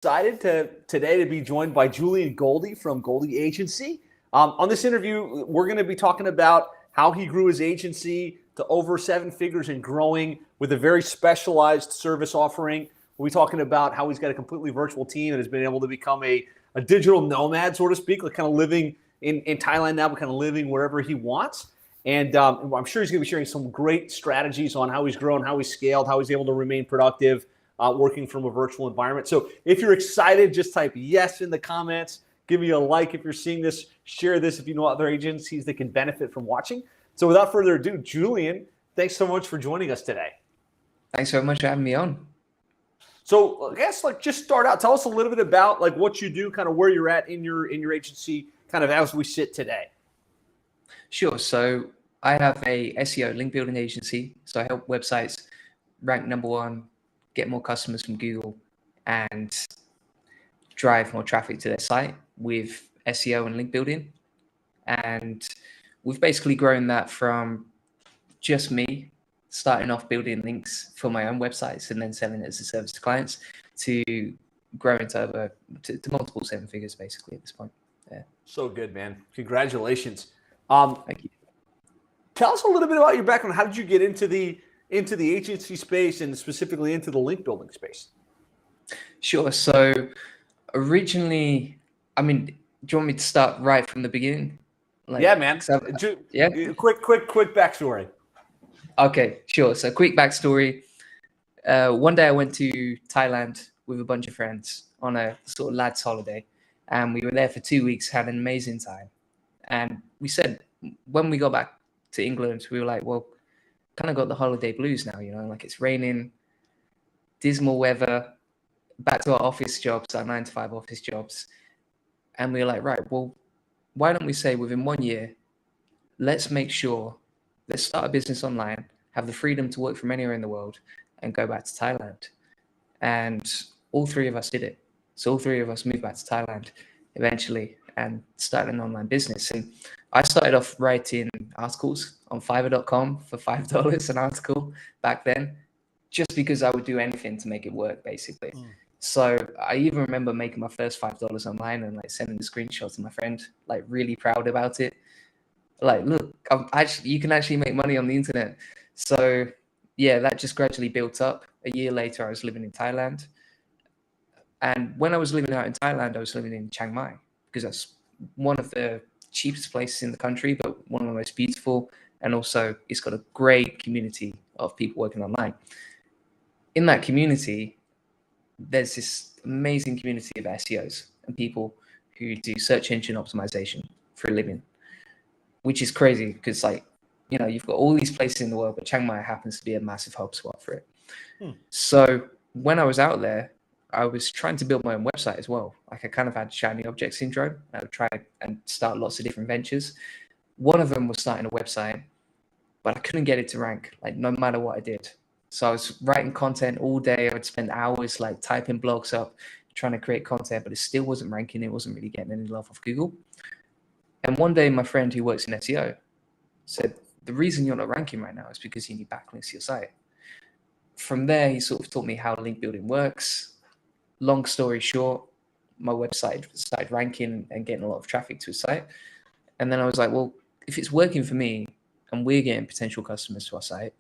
Excited today to be joined by Julian Goldie from Goldie Agency. On this interview, we're going to be talking about how he grew his agency to over 7 figures and growing with a very specialized service offering. We'll be talking about how he's got a completely virtual team and has been able to become a digital nomad, so to speak, like kind of living in Thailand now, but kind of living wherever he wants. And I'm sure he's going to be sharing some great strategies on how he's grown, how he's scaled, how he's able to remain productive, working from a virtual environment. So if you're excited, just type yes in the comments. Give me a like if you're seeing this. Share this if you know other agencies that can benefit from watching. So without further ado, Julian, thanks so much for joining us today. Thanks so much for having me on. So I guess just start out. Tell us a little bit about what you do, kind of where you're at in your agency, kind of as we sit today. Sure. So I have a SEO link building agency. So I help websites rank #1, get more customers from Google, and drive more traffic to their site with SEO and link building. And we've basically grown that from just me starting off building links for my own websites and then selling it as a service to clients to growing to multiple 7 figures basically at this point. Yeah. So good, man. Congratulations. Thank you. Tell us a little bit about your background. How did you get into the agency space and specifically into the link building space? Sure. So originally, do you want me to start right from the beginning? Yeah, man. Yeah. Quick backstory. Okay, sure. So quick backstory. One day I went to Thailand with a bunch of friends on a sort of lads holiday, and we were there for 2 weeks, had an amazing time. And we said, when we got back to England, we were like, well, kind of got the holiday blues now, like it's raining, dismal weather, back to our office jobs, our 9-to-5 office jobs. And we were like, right, well, why don't we say within 1 year, let's start a business online, have the freedom to work from anywhere in the world and go back to Thailand. And all 3 of us did it. So all 3 of us moved back to Thailand eventually and started an online business. And I started off writing articles on Fiverr.com for $5 an article back then, just because I would do anything to make it work, basically. So I even remember making my first $5 online and sending the screenshot to my friend, really proud about it. Look, you can actually make money on the internet. So yeah, that just gradually built up. A year later, I was living in Thailand. And when I was living out in Thailand, I was living in Chiang Mai because that's one of the cheapest places in the country, but one of the most beautiful. And also it's got a great community of people working online. In that community, there's this amazing community of SEOs and people who do search engine optimization for a living, which is crazy because you've got all these places in the world, but Chiang Mai happens to be a massive hub spot for it. So when I was out there, I was trying to build my own website as well. I kind of had shiny object syndrome. I would try and start lots of different ventures. One of them was starting a website, but I couldn't get it to rank, no matter what I did. So I was writing content all day. I would spend hours typing blogs up, trying to create content, but it still wasn't ranking. It wasn't really getting any love off Google. And one day my friend who works in SEO said, the reason you're not ranking right now is because you need backlinks to your site. From there, he sort of taught me how link building works. Long story short, my website started ranking and getting a lot of traffic to a site. And then I was like, well, if it's working for me and we're getting potential customers to our site,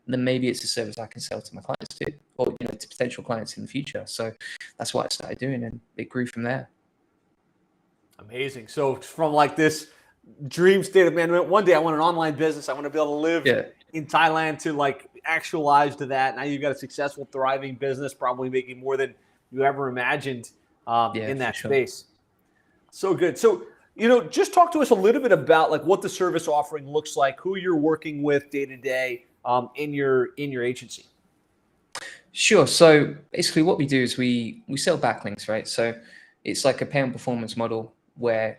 then maybe it's a service I can sell to my clients too, or to potential clients in the future. So that's what I started doing, and it grew from there. Amazing. So from this dream state of man, one day I want an online business. I want to be able to live in Thailand to actualize to that. Now you've got a successful, thriving business, probably making more than you ever imagined in that space. So good. So, just talk to us a little bit about what the service offering looks like, who you're working with day to day in your agency. Sure. So basically what we do is we sell backlinks, right? So it's like a pay on performance model where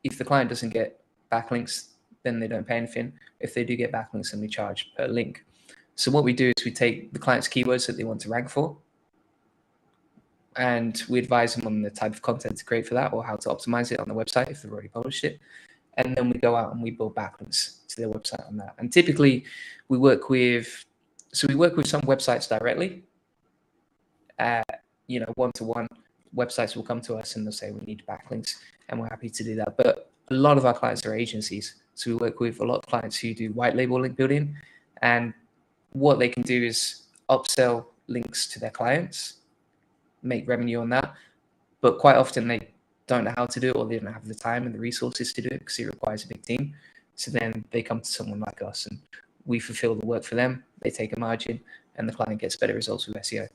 if the client doesn't get backlinks, then they don't pay anything. If they do get backlinks, then we charge per link. So what we do is we take the client's keywords that they want to rank for, and we advise them on the type of content to create for that or how to optimize it on the website if they've already published it. And then we go out and we build backlinks to their website on that. And typically we work with some websites directly, one-to-one, websites will come to us and they'll say we need backlinks, and we're happy to do that. But a lot of our clients are agencies. So we work with a lot of clients who do white label link building, and what they can do is upsell links to their clients, make revenue on that. But quite often they don't know how to do it, or they don't have the time and the resources to do it because it requires a big team. So then they come to someone like us and we fulfill the work for them. They take a margin and the client gets better results with SEO.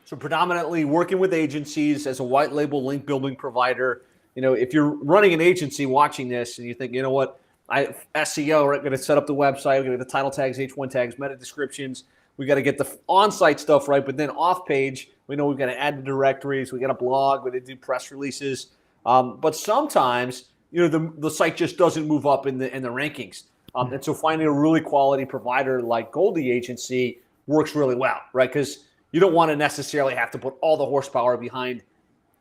So predominantly working with agencies as a white label link building provider. If you're running an agency watching this and you think, SEO, we're going to set up the website, we're going to get the title tags, H1 tags, meta descriptions. We got to get the on-site stuff right, but then off-page, we know we've got to add the directories. We got a blog. We got to do press releases. But sometimes, the site just doesn't move up in the rankings. And so finding a really quality provider like Goldie Agency works really well, right? Because you don't want to necessarily have to put all the horsepower behind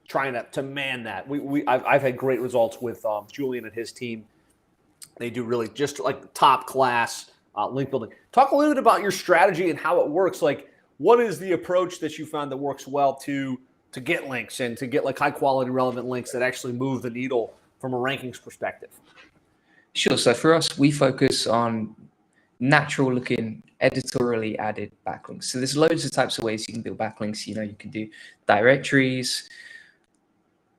trying to man that. I've had great results with Julian and his team. They do really just like top class link building. Talk a little bit about your strategy and how it works. Like, what is the approach that you found that works well to get links and to get like high quality relevant links that actually move the needle from a rankings perspective? Sure. So for us, we focus on natural looking, editorially added backlinks. So there's loads of types of ways you can build backlinks. You can do directories.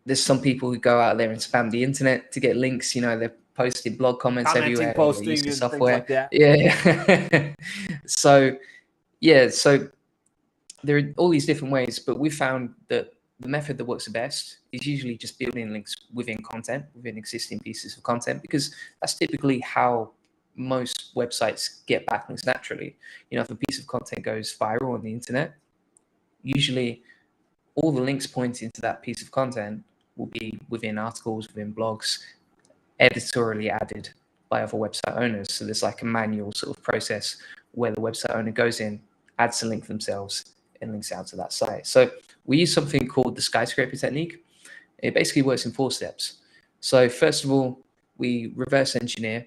There's some people who go out there and spam the internet to get links. They're posting blog comments everywhere. Posting using and software. Things like that. Yeah. So there are all these different ways, but we found that the method that works the best is usually just building links within existing pieces of content, because that's typically how most websites get backlinks naturally. If a piece of content goes viral on the internet, usually all the links pointing to that piece of content will be within articles, within blogs, editorially added by other website owners. So there's like a manual sort of process where the website owner goes in, adds the link themselves, and links out to that site. So we use something called the Skyscraper technique. It basically works in 4 steps. So first of all, we reverse engineer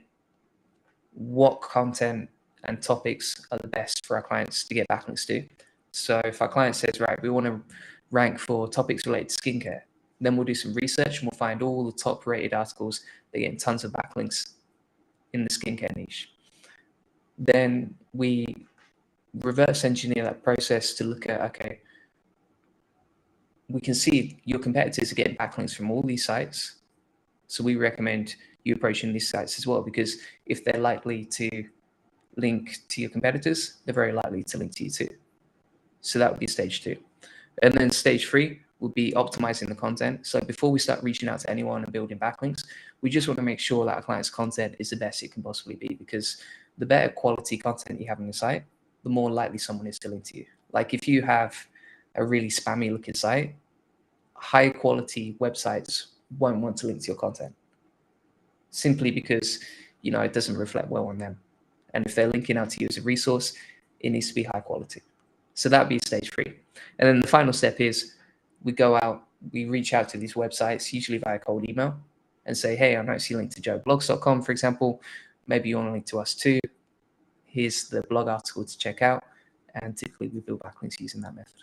what content and topics are the best for our clients to get backlinks to. So if our client says, right, we want to rank for topics related to skincare, then we'll do some research and we'll find all the top rated articles that get tons of backlinks in the skincare niche. Then we reverse engineer that process to look at, okay, we can see your competitors are getting backlinks from all these sites. So we recommend you approaching these sites as well, because if they're likely to link to your competitors, they're very likely to link to you too. So that would be stage 2. And then stage 3 would be optimizing the content. So before we start reaching out to anyone and building backlinks, we just want to make sure that our client's content is the best it can possibly be, because the better quality content you have on your site, the more likely someone is to link to you. Like if you have a really spammy looking site, high quality websites won't want to link to your content, simply because it doesn't reflect well on them. And if they're linking out to you as a resource, it needs to be high quality. So that'd be stage 3. And then the final step is we go out, we reach out to these websites, usually via cold email, and say, hey, I noticed you linked to joeblogs.com, for example. Maybe you want to link to us too. Here's the blog article to check out. And typically we build backlinks using that method.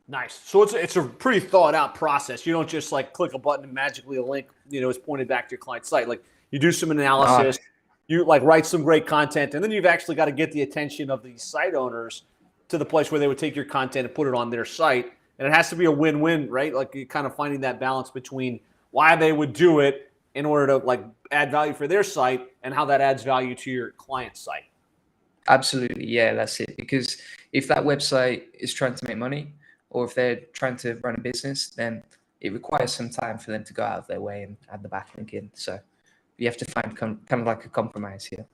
Nice. So it's a pretty thought out process. You don't just like click a button and magically a link, is pointed back to your client's site. Like you do some analysis, you like write some great content, and then you've actually got to get the attention of these site owners to the place where they would take your content and put it on their site. And it has to be a win-win, right? Like you're kind of finding that balance between why they would do it in order to like add value for their site and how that adds value to your client's site. Absolutely. Yeah, that's it. Because if that website is trying to make money, or if they're trying to run a business, then it requires some time for them to go out of their way and add the backlink in. So you have to find kind of like a compromise here.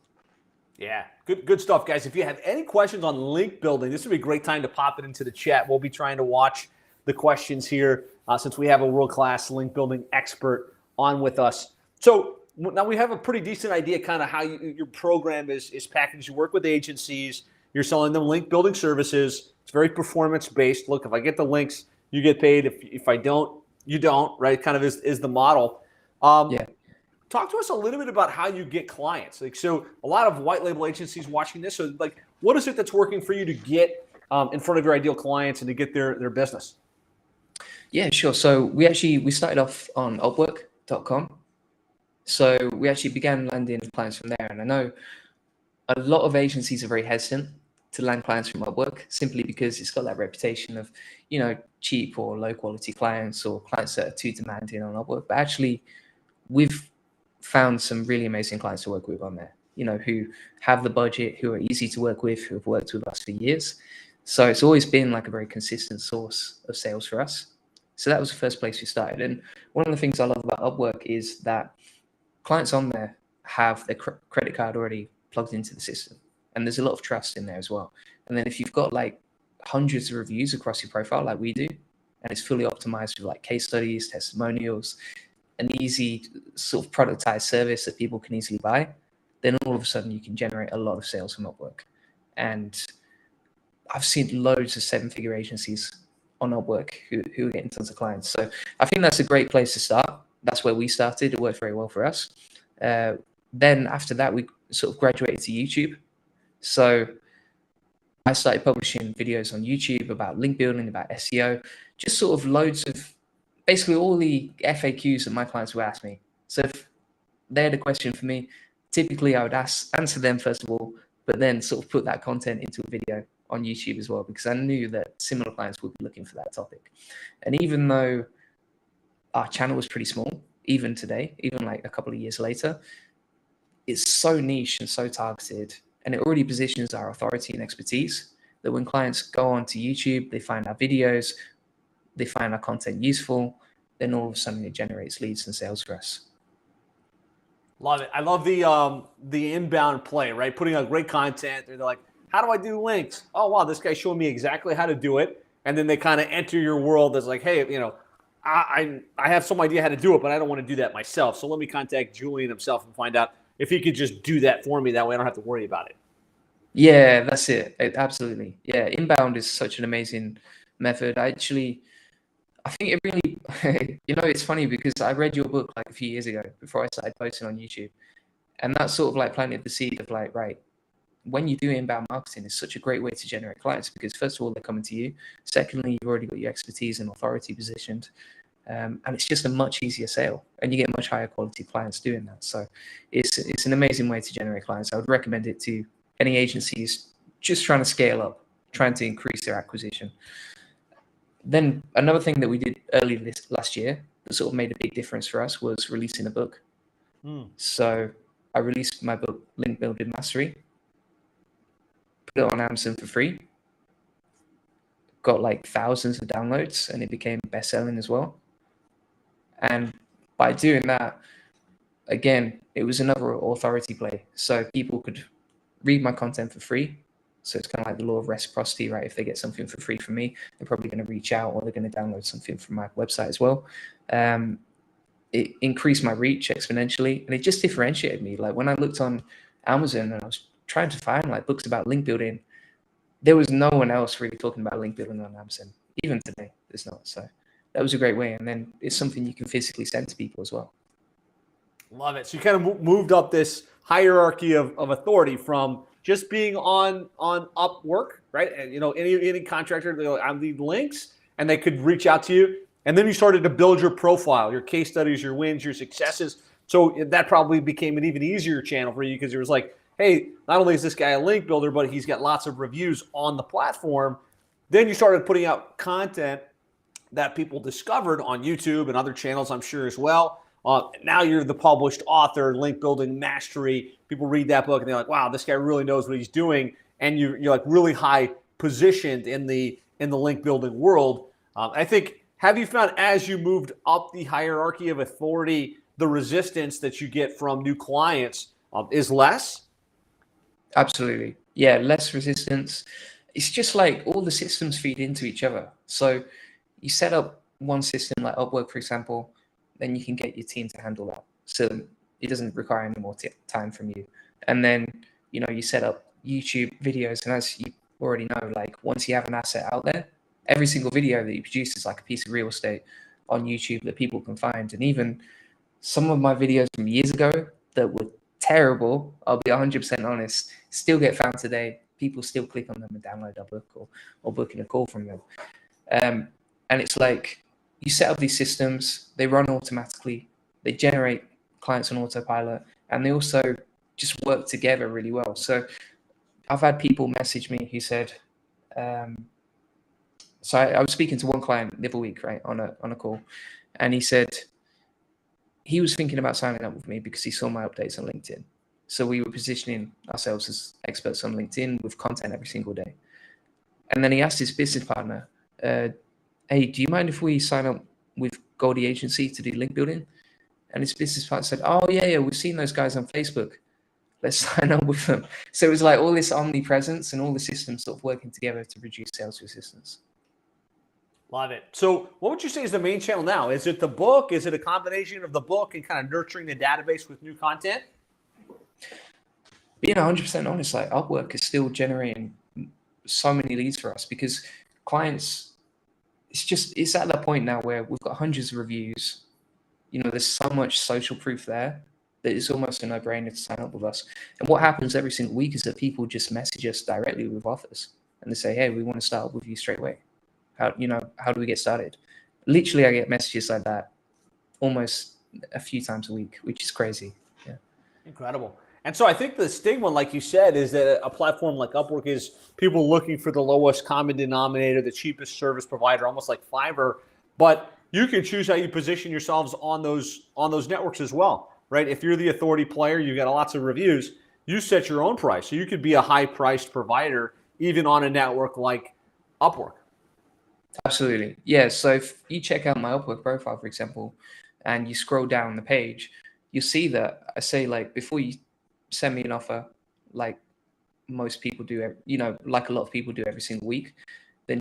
Yeah, good stuff, guys. If you have any questions on link building, this would be a great time to pop it into the chat. We'll be trying to watch the questions here since we have a world-class link building expert on with us. So now we have a pretty decent idea kind of how your program is packaged. You work with agencies. You're selling them link building services. It's very performance-based. Look, if I get the links, you get paid. If I don't, you don't, right? Kind of is the model. Yeah. Talk to us a little bit about how you get clients. Like, so a lot of white label agencies watching this. So like, what is it that's working for you to get in front of your ideal clients and to get their business? Yeah, sure. So we started off on Upwork.com. So we actually began landing clients from there. And I know a lot of agencies are very hesitant to land clients from Upwork simply because it's got that reputation of, cheap or low quality clients or clients that are too demanding on Upwork. But actually, we've found some really amazing clients to work with on there, who have the budget, who are easy to work with, who have worked with us for years. So it's always been like a very consistent source of sales for us. So that was the first place we started. And one of the things I love about Upwork is that clients on there have their credit card already plugged into the system. And there's a lot of trust in there as well. And then if you've got like hundreds of reviews across your profile, like we do, and it's fully optimized with like case studies, testimonials, an easy sort of productized service that people can easily buy, then all of a sudden you can generate a lot of sales from Upwork. And I've seen loads of seven-figure agencies on Upwork who are getting tons of clients. So I think that's a great place to start. That's where we started. It worked very well for us. Then after that, we sort of graduated to YouTube. So I started publishing videos on YouTube about link building, about SEO, just sort of loads of basically all the FAQs that my clients would ask me. So if they had a question for me, typically I would answer them first of all, but then sort of put that content into a video on YouTube as well, because I knew that similar clients would be looking for that topic. And even though our channel was pretty small, even today, even like a couple of years later, it's so niche and so targeted, and it already positions our authority and expertise that when clients go onto YouTube, they find our videos, they find our content useful, then all of a sudden it generates leads and sales for us. Love it. I love the inbound play, right? Putting out great content. They're like, how do I do links? Oh, wow, this guy's showing me exactly how to do it. And then they kind of enter your world as like, hey, I have some idea how to do it, but I don't want to do that myself. So let me contact Julian himself and find out if he could just do that for me. That way I don't have to worry about it. Yeah, that's it. Absolutely. Yeah, inbound is such an amazing method. I think it really, it's funny because I read your book like a few years ago before I started posting on YouTube. And that sort of like planted the seed of like, right, when you do inbound marketing, it's such a great way to generate clients because first of all, they're coming to you. Secondly, you've already got your expertise and authority positioned. And it's just a much easier sale and you get much higher quality clients doing that. So it's an amazing way to generate clients. I would recommend it to any agencies just trying to scale up, trying to increase their acquisition. Then another thing that we did early last year that sort of made a big difference for us was releasing a book. So I released my book, Link Building Mastery, put it on Amazon for free, got like thousands of downloads, and it became best-selling as well. And by doing that, again, it was another authority play. So people could read my content for free. So it's kind of like the law of reciprocity, right? If they get something for free from me, they're probably going to reach out or they're going to download something from my website as well. It increased my reach exponentially, and it just differentiated me. Like when I looked on Amazon and I was trying to find like books about link building, there was no one else really talking about link building on Amazon. Even today, there's not. So that was a great way. And then it's something you can physically send to people as well. Love it. So you kind of moved up this hierarchy of authority from just being on Upwork, right? And any contractor, they're like, I need links, and they could reach out to you. And then you started to build your profile, your case studies, your wins, your successes. So that probably became an even easier channel for you because it was like, hey, not only is this guy a link builder, but he's got lots of reviews on the platform. Then you started putting out content that people discovered on YouTube and other channels, I'm sure, as well. Now you're the published author, Link Building Mastery. People read that book and they're like, wow, this guy really knows what he's doing. And you're like really high positioned in the link building world. I think, have you found as you moved up the hierarchy of authority, the resistance that you get from new clients is less? Absolutely. Yeah, less resistance. It's just like all the systems feed into each other. So you set up one system like Upwork, for example, then you can get your team to handle that. So it doesn't require any more time from you. And then, you set up YouTube videos. And as you already know, like once you have an asset out there, every single video that you produce is like a piece of real estate on YouTube that people can find. And even some of my videos from years ago that were terrible, I'll be 100% honest, still get found today. People still click on them and download our book or book in a call from them. And it's like you set up these systems, they run automatically, they generate clients on autopilot, and they also just work together really well. So I've had people message me who said, so I was speaking to one client the other week, right, on a call, and he said he was thinking about signing up with me because he saw my updates on LinkedIn. So we were positioning ourselves as experts on LinkedIn with content every single day. And then he asked his business partner, hey, do you mind if we sign up with Goldie Agency to do link building? And his business partner said, oh, yeah, we've seen those guys on Facebook. Let's sign up with them. So it was like all this omnipresence and all the systems sort of working together to reduce sales resistance. Love it. So what would you say is the main channel now? Is it the book? Is it a combination of the book and kind of nurturing the database with new content? Being 100% honest, like Upwork is still generating so many leads for us because clients, it's at that point now where we've got hundreds of reviews. You know, there's so much social proof there that it's almost a no-brainer to sign up with us. And what happens every single week is that people just message us directly with offers and they say, hey, we want to start with you straight away. How do we get started? Literally, I get messages like that almost a few times a week, which is crazy. Yeah. Incredible. And so I think the stigma, like you said, is that a platform like Upwork is people looking for the lowest common denominator, the cheapest service provider, almost like Fiverr. But you can choose how you position yourselves on those networks as well, right? If you're the authority player, you've got lots of reviews, you set your own price. So you could be a high-priced provider even on a network like Upwork. Absolutely. Yeah. So if you check out my Upwork profile, for example, and you scroll down the page, you'll see that I say, like, before you send me an offer, like most people do, like a lot of people do every single week, then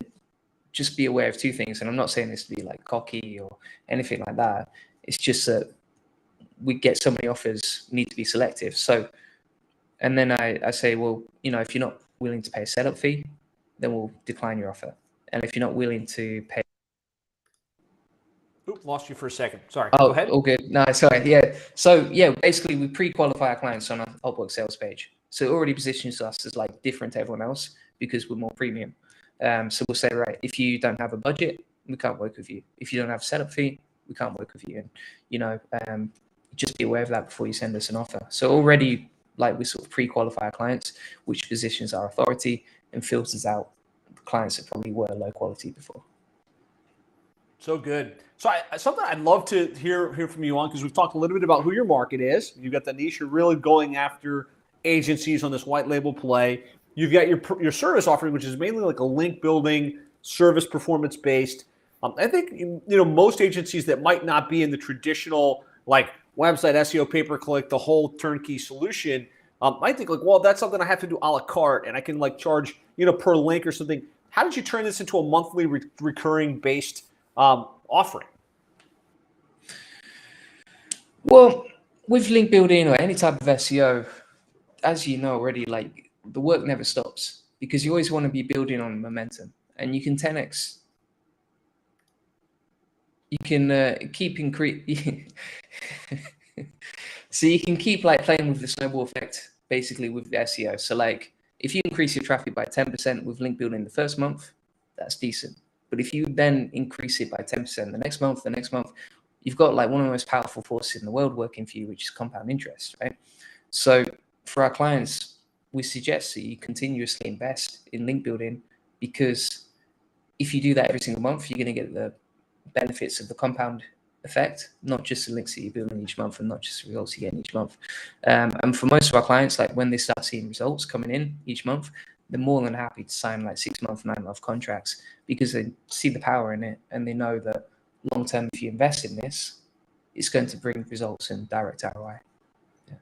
just be aware of two things. And I'm not saying this to be like cocky or anything like that. It's just that we get so many offers, need to be selective. So, and then I say, well, if you're not willing to pay a setup fee, then we'll decline your offer. And if you're not willing to pay... Oop, lost you for a second. Sorry. Oh, go ahead. all good. No, sorry. Yeah. So yeah, basically we pre-qualify our clients on our Upwork sales page. So it already positions us as like different to everyone else because we're more premium. So we'll say, right, if you don't have a budget, we can't work with you. If you don't have a setup fee, we can't work with you. And, just be aware of that before you send us an offer. So already, like, we sort of pre-qualify our clients, which positions our authority and filters out clients that probably were low quality before. So good. So something I'd love to hear from you on, because we've talked a little bit about who your market is. You've got the niche. You're really going after agencies on this white label play. You've got your service offering, which is mainly like a link building, service performance based. I think most agencies that might not be in the traditional like website SEO pay per click, the whole turnkey solution, I think like, well, that's something I have to do a la carte, and I can like charge per link or something. How did you turn this into a monthly recurring based offering? Well, with link building or any type of SEO, as you know already, like the work never stops because you always want to be building on momentum, and you can 10x. You can keep increase. So you can keep like playing with the snowball effect, basically with the SEO. So like if you increase your traffic by 10% with link building the first month, that's decent. But if you then increase it by 10% the next month, you've got like one of the most powerful forces in the world working for you, which is compound interest, right? So for our clients, we suggest that you continuously invest in link building, because if you do that every single month, you're going to get the benefits of the compound effect, not just the links that you're building each month and not just the results you get in each month. And for most of our clients, like when they start seeing results coming in each month, they're more than happy to sign like 6-month, 9-month contracts because they see the power in it and they know that long term, if you invest in this, it's going to bring results and direct ROI. Yeah.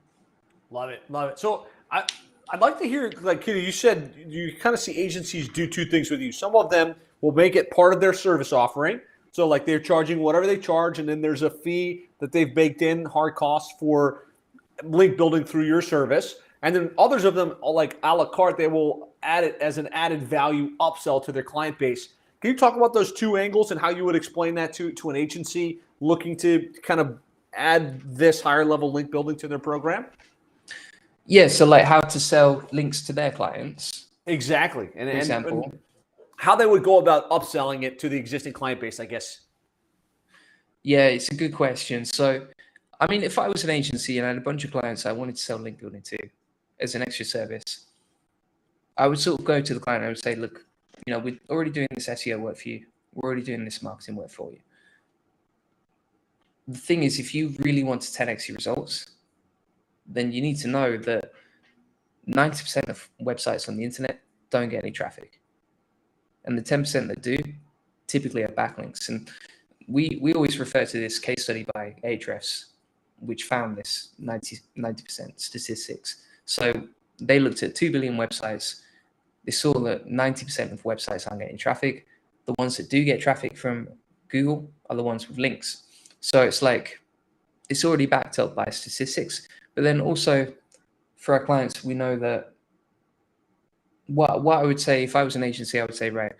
Love it. So I'd like to hear, like Kitty, you said you kind of see agencies do two things with you. Some of them will make it part of their service offering. So like they're charging whatever they charge, and then there's a fee that they've baked in, hard costs for link building through your service. And then others of them, like a la carte, they will add it as an added value upsell to their client base. Can you talk about those two angles and how you would explain that to an agency looking to kind of add this higher level link building to their program? Yeah, so like how to sell links to their clients. Exactly. For example. And how they would go about upselling it to the existing client base, I guess. Yeah, it's a good question. So, I mean, if I was an agency and I had a bunch of clients I wanted to sell link building to as an extra service, I would sort of go to the client and I would say, look, we're already doing this SEO work for you. We're already doing this marketing work for you. The thing is, if you really want to 10x your results, then you need to know that 90% of websites on the internet don't get any traffic. And the 10% that do typically have backlinks. And we always refer to this case study by Ahrefs, which found this 90% statistics. So they looked at 2 billion websites. They saw that 90% of websites aren't getting traffic. The ones that do get traffic from Google are the ones with links. So it's like, it's already backed up by statistics. But then also for our clients, we know that what I would say, if I was an agency, I would say, right,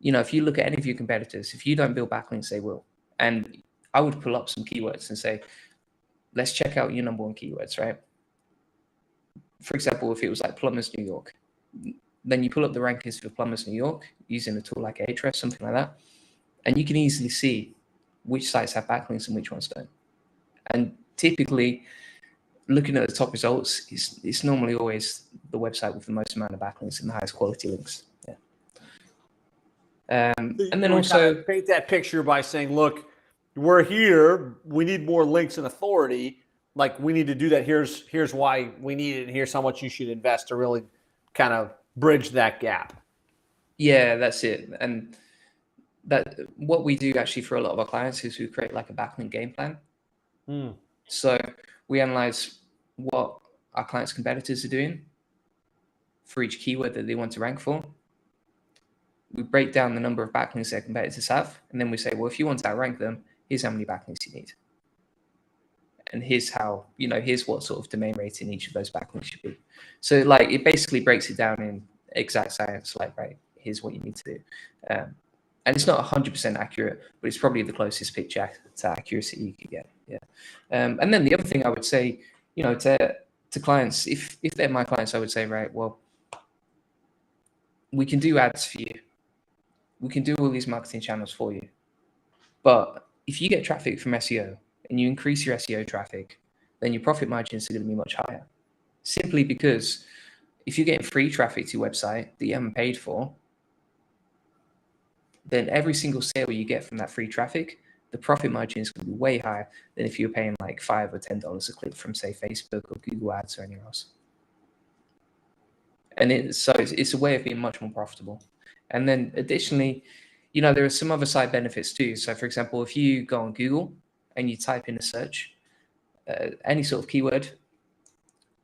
if you look at any of your competitors, if you don't build backlinks, they will. And I would pull up some keywords and say, let's check out your number one keywords, right? For example, if it was like Plumbers New York, then you pull up the rankings for Plumbers New York using a tool like Ahrefs, something like that. And you can easily see which sites have backlinks and which ones don't. And typically, looking at the top results, it's normally always the website with the most amount of backlinks and the highest quality links. Yeah. And then also kind of paint that picture by saying, look, we're here. We need more links and authority. Like, we need to do that. Here's why we need it. And here's how much you should invest to really kind of bridge that gap. Yeah, that's it. And that what we do actually for a lot of our clients is we create like a backlink game plan. So we analyze what our clients' competitors are doing for each keyword that they want to rank for. We break down the number of backlinks their competitors have, and then we say, well, if you want to outrank them, here's how many backlinks you need. And here's how, here's what sort of domain rating each of those backlinks should be. So like, it basically breaks it down in exact science, like, right, here's what you need to do. And it's not 100% accurate, but it's probably the closest picture to accuracy you could get. Yeah. And then the other thing I would say, to clients, if they're my clients, I would say, right, well, we can do ads for you. We can do all these marketing channels for you. But if you get traffic from SEO and you increase your SEO traffic, then your profit margins are going to be much higher. Simply because if you're getting free traffic to your website that you haven't paid for, then every single sale you get from that free traffic, the profit margin is going to be way higher than if you're paying like $5 or $10 a click from, say, Facebook or Google Ads or anything else. And it's a way of being much more profitable. And then additionally, there are some other side benefits too. So for example, if you go on Google and you type in a search, any sort of keyword,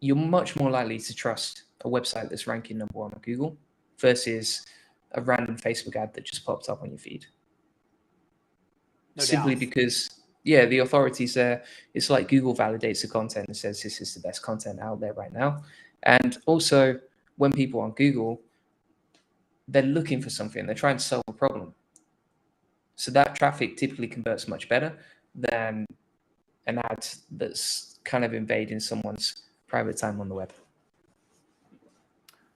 you're much more likely to trust a website that's ranking number one on Google versus a random Facebook ad that just popped up on your feed. Simply because, the authorities there, it's like Google validates the content and says this is the best content out there right now. And also, when people on Google, they're looking for something, they're trying to solve a problem. So that traffic typically converts much better than an ad that's kind of invading someone's private time on the web.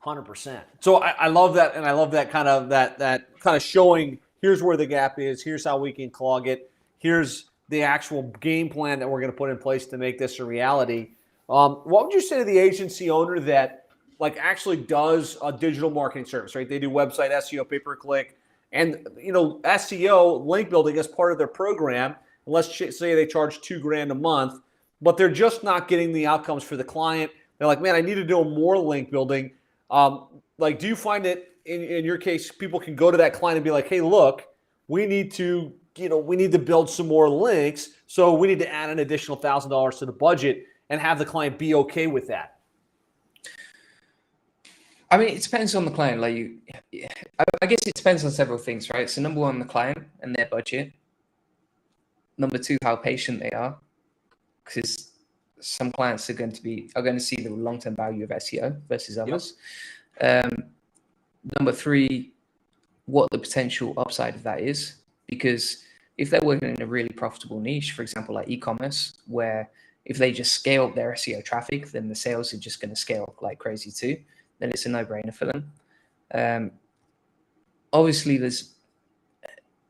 100%. So I love that, and I love that kind of showing, here's where the gap is, here's how we can clog it, here's the actual game plan that we're going to put in place to make this a reality. What would you say to the agency owner that actually does a digital marketing service, right? They do website SEO, pay-per-click, and SEO, link building as part of their program. And let's say they charge $2,000 a month, but they're just not getting the outcomes for the client. They're like, man, I need to do more link building. Do you find that in your case, people can go to that client and be like, hey, look, we need to build some more links, so we need to add an additional $1,000 to the budget, and have the client be okay with that? I mean, it depends on the client. I guess it depends on several things, right? So number one, the client and their budget. Number two, how patient they are, because some clients are going to see the long-term value of SEO versus others. Number three, what the potential upside of that is, because if they're working in a really profitable niche, for example, like e-commerce, where if they just scale up their SEO traffic, then the sales are just going to scale like crazy too. Then it's a no-brainer for them. Obviously, there's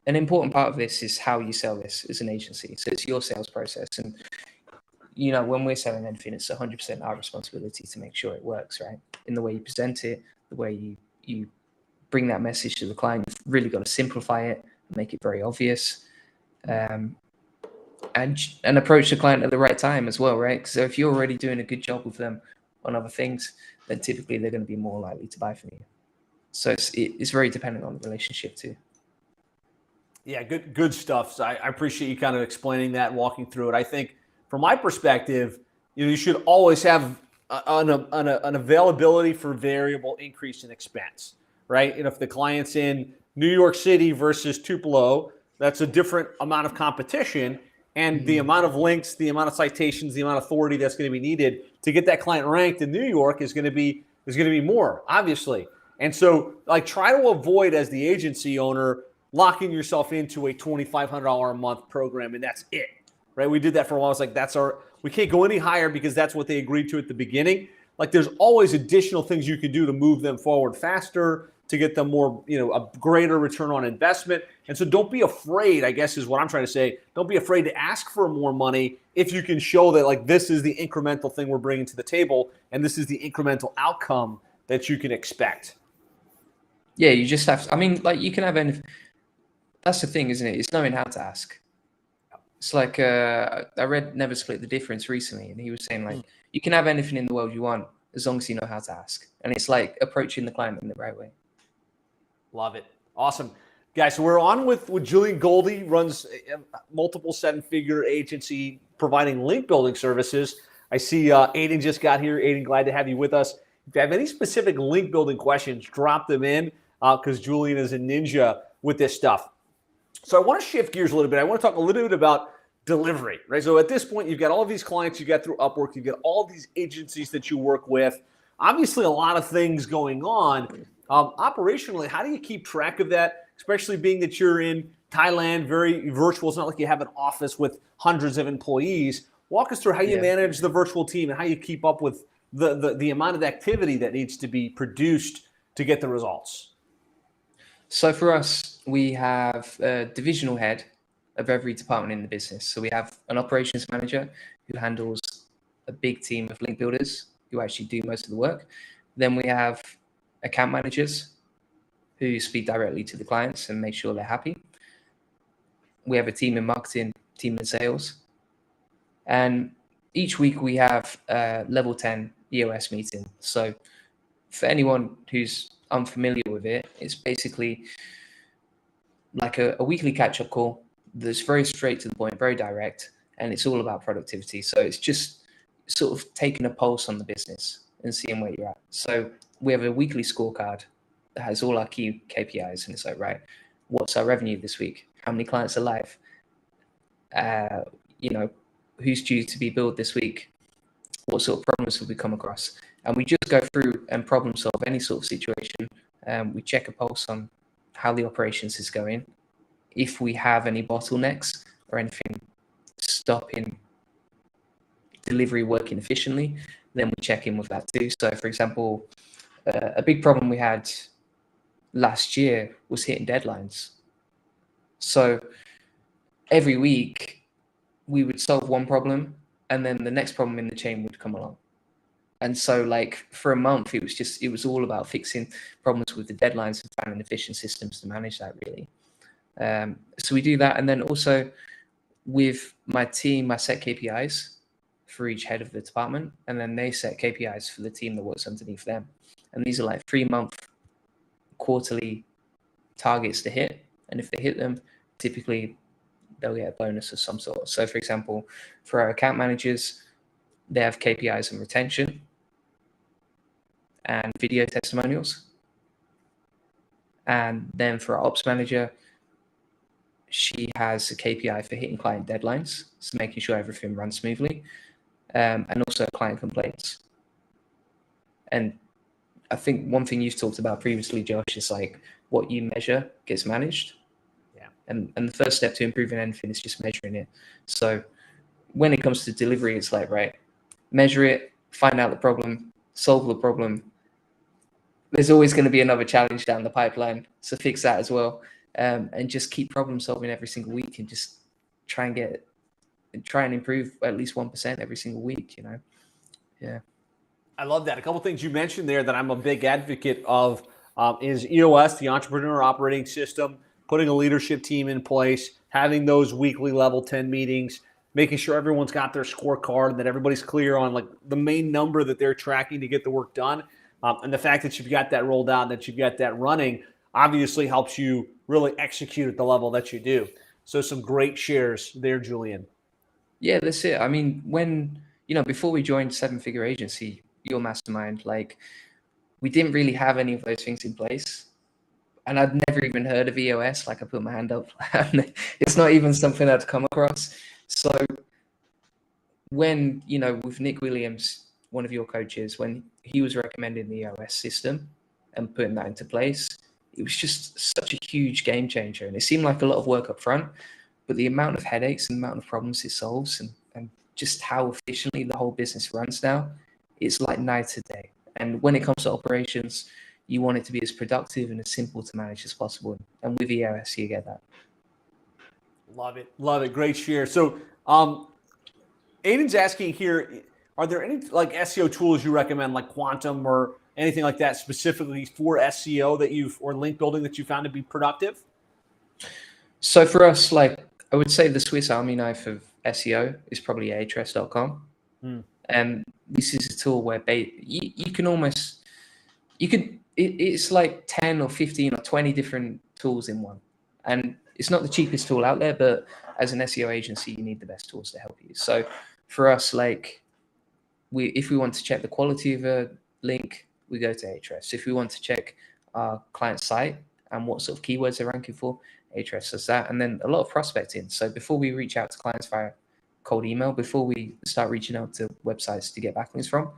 an important part of this is how you sell this as an agency. So it's your sales process. And, when we're selling anything, it's 100% our responsibility to make sure it works, right? In the way you present it, the way you bring that message to the client, you've really got to simplify it, make it very obvious, and approach the client at the right time as well, right? So if you're already doing a good job with them on other things, then typically they're going to be more likely to buy from you. So it's very dependent on the relationship too. Yeah, good stuff. So I appreciate you kind of explaining that and walking through it. I think from my perspective, you should always have an availability for variable increase in expense, right? If the client's in New York City versus Tupelo, that's a different amount of competition, and the amount of links, the amount of citations, the amount of authority that's going to be needed to get that client ranked in New York is going to be more, obviously. And so, try to avoid, as the agency owner, locking yourself into a $2,500 a month program, and that's it, right? We did that for a while. It's like, we can't go any higher because that's what they agreed to at the beginning. There's always additional things you can do to move them forward faster, to get them more, a greater return on investment. And so don't be afraid, I guess is what I'm trying to say. Don't be afraid to ask for more money if you can show that, this is the incremental thing we're bringing to the table, and this is the incremental outcome that you can expect. Yeah, you just have to, you can have anything. That's the thing, isn't it? It's knowing how to ask. It's like, I read Never Split the Difference recently, and he was saying, you can have anything in the world you want as long as you know how to ask. And it's like approaching the client in the right way. Love it. Awesome. Guys, so we're on with Julian Goldie, runs multiple seven-figure agency providing link building services. I see Aiden just got here. Aiden, glad to have you with us. If you have any specific link building questions, drop them in because Julian is a ninja with this stuff. So I want to shift gears a little bit. I want to talk a little bit about delivery, right? So at this point, you've got all of these clients you got through Upwork. You've got all of these agencies that you work with. Obviously, a lot of things going on. Operationally, how do you keep track of that, especially being that you're in Thailand, very virtual? It's not like you have an office with hundreds of employees. Walk us through how you manage the virtual team and how you keep up with the amount of activity that needs to be produced to get the results. So for us, we have a divisional head of every department in the business. So we have an operations manager who handles a big team of link builders who actually do most of the work. Then we have account managers who speak directly to the clients and make sure they're happy. We have a team in marketing, team in sales. And each week we have a level 10 EOS meeting. So for anyone who's unfamiliar with it, it's basically like a weekly catch-up call that's very straight to the point, very direct, and it's all about productivity. So it's just sort of taking a pulse on the business and seeing where you're at. So we have a weekly scorecard that has all our key KPIs, and it's like, right, what's our revenue this week? How many clients are live? Who's due to be billed this week? What sort of problems have we come across? And we just go through and problem solve any sort of situation. We check a pulse on how the operations is going. If we have any bottlenecks or anything stopping delivery working efficiently, then we check in with that too. So for example, a big problem we had last year was hitting deadlines. So every week we would solve one problem and then the next problem in the chain would come along. And so for a month, it was all about fixing problems with the deadlines and finding efficient systems to manage that really. So we do that. And then also with my team, I set KPIs for each head of the department, and then they set KPIs for the team that works underneath them. And these are 3-month quarterly targets to hit. And if they hit them, typically they'll get a bonus of some sort. So for example, for our account managers, they have KPIs on retention and video testimonials. And then for our ops manager, she has a KPI for hitting client deadlines, so making sure everything runs smoothly, and also client complaints. And I think one thing you've talked about previously, Josh, is what you measure gets managed. Yeah. And the first step to improving anything is just measuring it. So when it comes to delivery, it's right, measure it, find out the problem, solve the problem. There's always going to be another challenge down the pipeline, so fix that as well. and just keep problem solving every single week, and just try and improve at least 1% every single week. Yeah. I love that. A couple things you mentioned there that I'm a big advocate of is EOS, the Entrepreneur Operating System, putting a leadership team in place, having those weekly level 10 meetings, making sure everyone's got their scorecard and that everybody's clear on like the main number that they're tracking to get the work done. And the fact that you've got that rolled out and that you've got that running obviously helps you really execute at the level that you do. So some great shares there, Julian. Yeah, that's it. I mean, before we joined Seven Figure Agency, your mastermind, like we didn't really have any of those things in place. And I'd never even heard of EOS. Like I put my hand up. It's not even something I'd come across. So when, with Nick Williams, one of your coaches, when he was recommending the EOS system and putting that into place, it was just such a huge game changer. And it seemed like a lot of work up front, but the amount of headaches and the amount of problems it solves and just how efficiently the whole business runs now, it's like night and day. And when it comes to operations, you want it to be as productive and as simple to manage as possible. And with EOS, you get that. Love it. Love it. Great share. So Aiden's asking here, are there any like SEO tools you recommend, like Quantum or anything like that specifically for SEO or link building that you found to be productive? So for us, like I would say the Swiss Army knife of SEO is probably Ahrefs.com. And this is a tool where it's like 10 or 15 or 20 different tools in one. And it's not the cheapest tool out there, but as an SEO agency, you need the best tools to help you. So for us, like if we want to check the quality of a link, we go to Ahrefs. If we want to check our client site and what sort of keywords they're ranking for, Ahrefs does that. And then a lot of prospecting. So before we reach out to clients via cold email, before we start reaching out to websites to get backlinks from,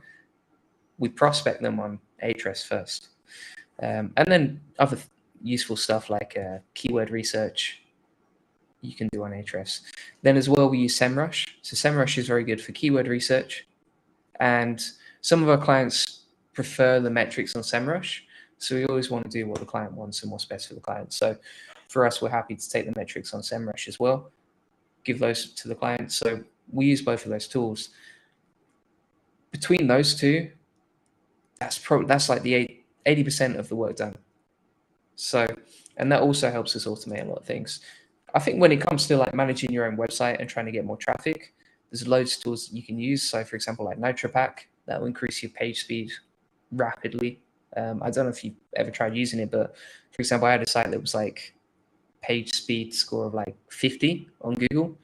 we prospect them on Ahrefs first. And then other useful stuff like keyword research you can do on Ahrefs. Then as well, we use SEMrush. So SEMrush is very good for keyword research. And some of our clients prefer the metrics on SEMrush. So we always want to do what the client wants and what's best for the client. So for us, we're happy to take the metrics on SEMrush as well, give those to the client. So we use both of those tools. Between those two, that's like the 80% of the work done. So, and that also helps us automate a lot of things. I think when it comes to like managing your own website and trying to get more traffic, there's loads of tools you can use. So for example, like NitroPack, that will increase your page speed rapidly. I don't know if you've ever tried using it, but for example, I had a site that was like page speed score of like 50 on Google.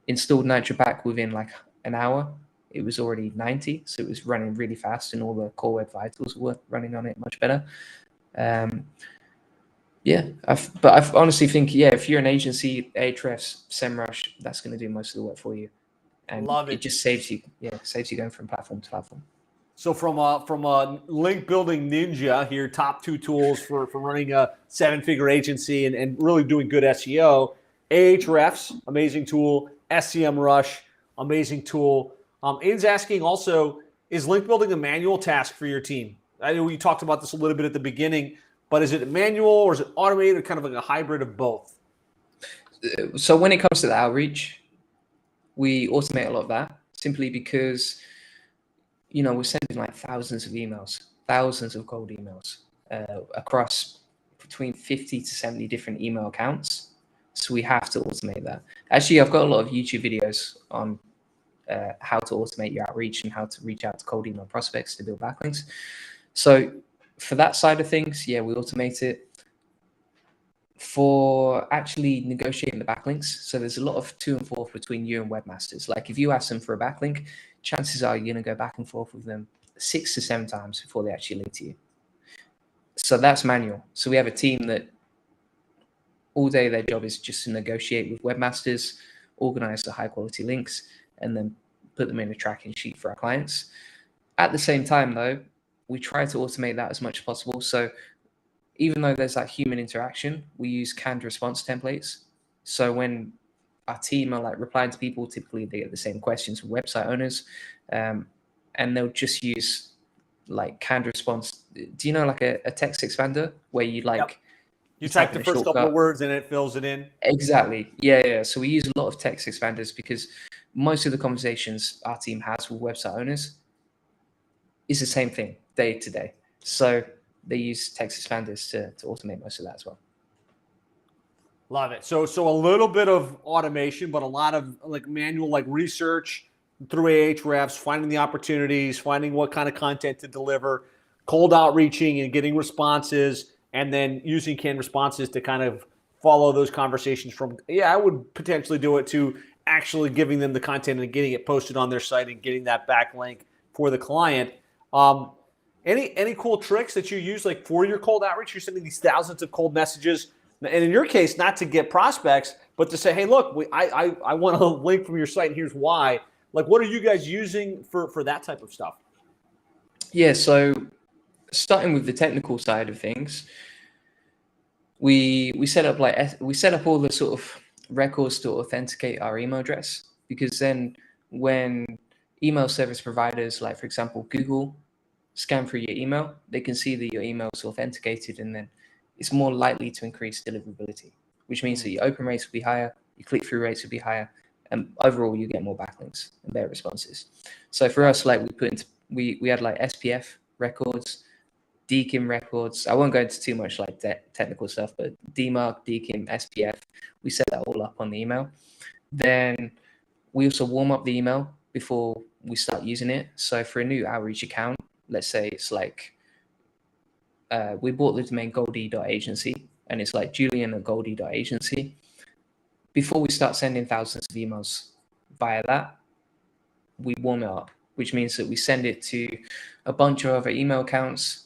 Installed NitroPack within like an hour. It was already 90, so it was running really fast, and all the core web vitals were running on it much better. I honestly think, if you're an agency, Ahrefs, SEMrush, that's going to do most of the work for you, and it just saves you going from platform to platform. So from a link building ninja here, top two tools for running a 7-figure agency and really doing good SEO: Ahrefs, amazing tool; SEMrush, amazing tool. Aiden's asking also, is link building a manual task for your team? I know we talked about this a little bit at the beginning, but is it manual or is it automated, or kind of like a hybrid of both? So when it comes to the outreach, we automate a lot of that simply because, we're sending like thousands of emails, thousands of cold emails across between 50 to 70 different email accounts. So we have to automate that. Actually, I've got a lot of YouTube videos on how to automate your outreach and how to reach out to cold email prospects to build backlinks. So for that side of things, we automate it. For actually negotiating the backlinks, so there's a lot of to and forth between you and webmasters. Like if you ask them for a backlink, chances are you're going to go back and forth with them 6 to 7 times before they actually link to you. So that's manual. So we have a team that all day their job is just to negotiate with webmasters, organize the high quality links, and then put them in a tracking sheet for our clients. At the same time, though, we try to automate that as much as possible. So even though there's that human interaction, we use canned response templates. So when our team are like replying to people, typically they get the same questions from website owners, and they'll just use like canned response. Do you know like a text expander where you like You type the in a first couple shortcut. of words and it fills it in. Exactly. Yeah. So we use a lot of text expanders because most of the conversations our team has with website owners is the same thing day to day. So they use text expanders to automate most of that as well. Love it. So a little bit of automation, but a lot of like manual, like research through Ahrefs, finding the opportunities, finding what kind of content to deliver, cold outreaching and getting responses, and then using canned responses to kind of follow those conversations from, yeah, I would potentially do it, to actually giving them the content and getting it posted on their site and getting that backlink for the client. Um, any cool tricks that you use like for your cold outreach? You're sending these thousands of cold messages. And in your case, not to get prospects, but to say, hey, look, I want a link from your site, and here's why. Like, what are you guys using for that type of stuff? Yeah, so starting with the technical side of things, we set up all the sort of records to authenticate our email address, because then when email service providers, like for example Google, scan through your email, they can see that your email is authenticated, and then it's more likely to increase deliverability, which means that your open rates will be higher, your click-through rates will be higher, and overall you get more backlinks and better responses. So for us, like we had like SPF records, DKIM records. I won't go into too much like technical stuff, but DMARC, DKIM, SPF, we set that all up on the email. Then we also warm up the email before we start using it. So for a new outreach account, let's say it's like we bought the domain Goldie.agency, and it's like Julian@Goldie.agency. Before we start sending thousands of emails via that, we warm it up, which means that we send it to a bunch of other email accounts.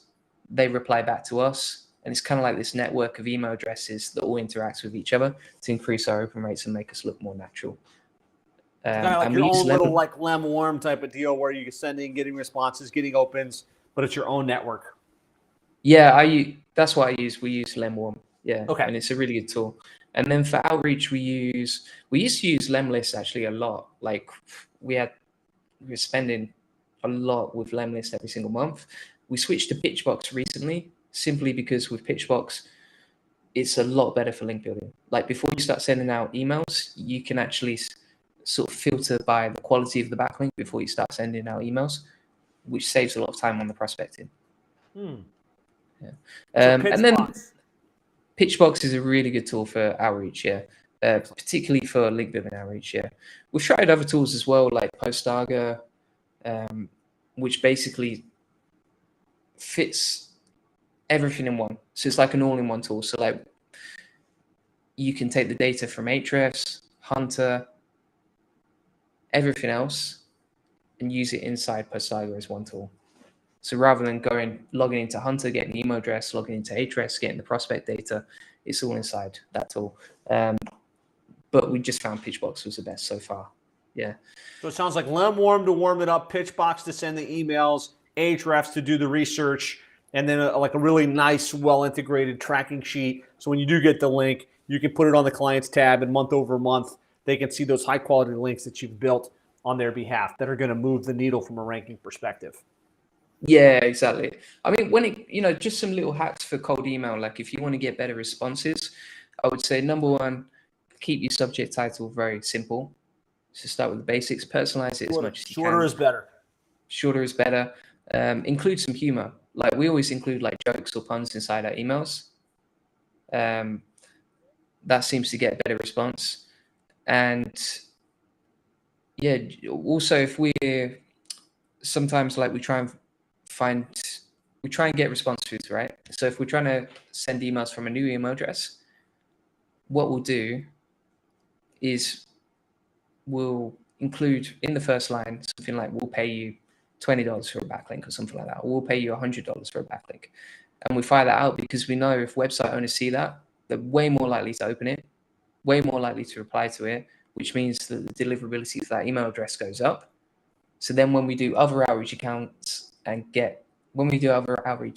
They reply back to us, and it's kind of like this network of email addresses that all interact with each other to increase our open rates and make us look more natural. Kind of like And your we use own little Lemon. like Lem Warm type of deal, where you're sending, getting responses, getting opens, but it's your own network. Yeah, that's what I use. We use Lemwarm. Yeah, Okay. and it's a really good tool. And then for outreach, we used to use Lemlist actually a lot. Like we were spending a lot with Lemlist every single month. We switched to Pitchbox recently, simply because with Pitchbox, it's a lot better for link building. Like before you start sending out emails, you can actually sort of filter by the quality of the backlink before you start sending out emails, which saves a lot of time on the prospecting. Yeah. So And then Pitchbox. Pitchbox is a really good tool for outreach, yeah. Particularly for link building outreach, yeah. We've tried other tools as well, like Postarga, which basically fits everything in one. So it's like an all-in-one tool. So like you can take the data from Ahrefs, Hunter, everything else, and use it inside Postarga as one tool. So rather than logging into Hunter, getting the email address, logging into Ahrefs, getting the prospect data, it's all inside that tool. But we just found Pitchbox was the best so far. Yeah. So it sounds like Lemwarm to warm it up, Pitchbox to send the emails, Ahrefs to do the research, and then like a really nice, well-integrated tracking sheet. So when you do get the link, you can put it on the clients tab, and month over month, they can see those high-quality links that you've built on their behalf that are going to move the needle from a ranking perspective. Yeah, exactly. I mean, just some little hacks for cold email. Like if you want to get better responses, I would say number one, keep your subject title very simple. So start with the basics, personalize it as much as you can. Shorter is better. Shorter is better. Include some humor. Like we always include like jokes or puns inside our emails. That seems to get a better response. And yeah, also if we're sometimes like we try and get response feeds, right? So if we're trying to send emails from a new email address, what we'll do is we'll include in the first line something like, we'll pay you $20 for a backlink or something like that, or we'll pay you $100 for a backlink. And we fire that out because we know if website owners see that, they're way more likely to open it, way more likely to reply to it, which means that the deliverability of that email address goes up. So then when we do other outreach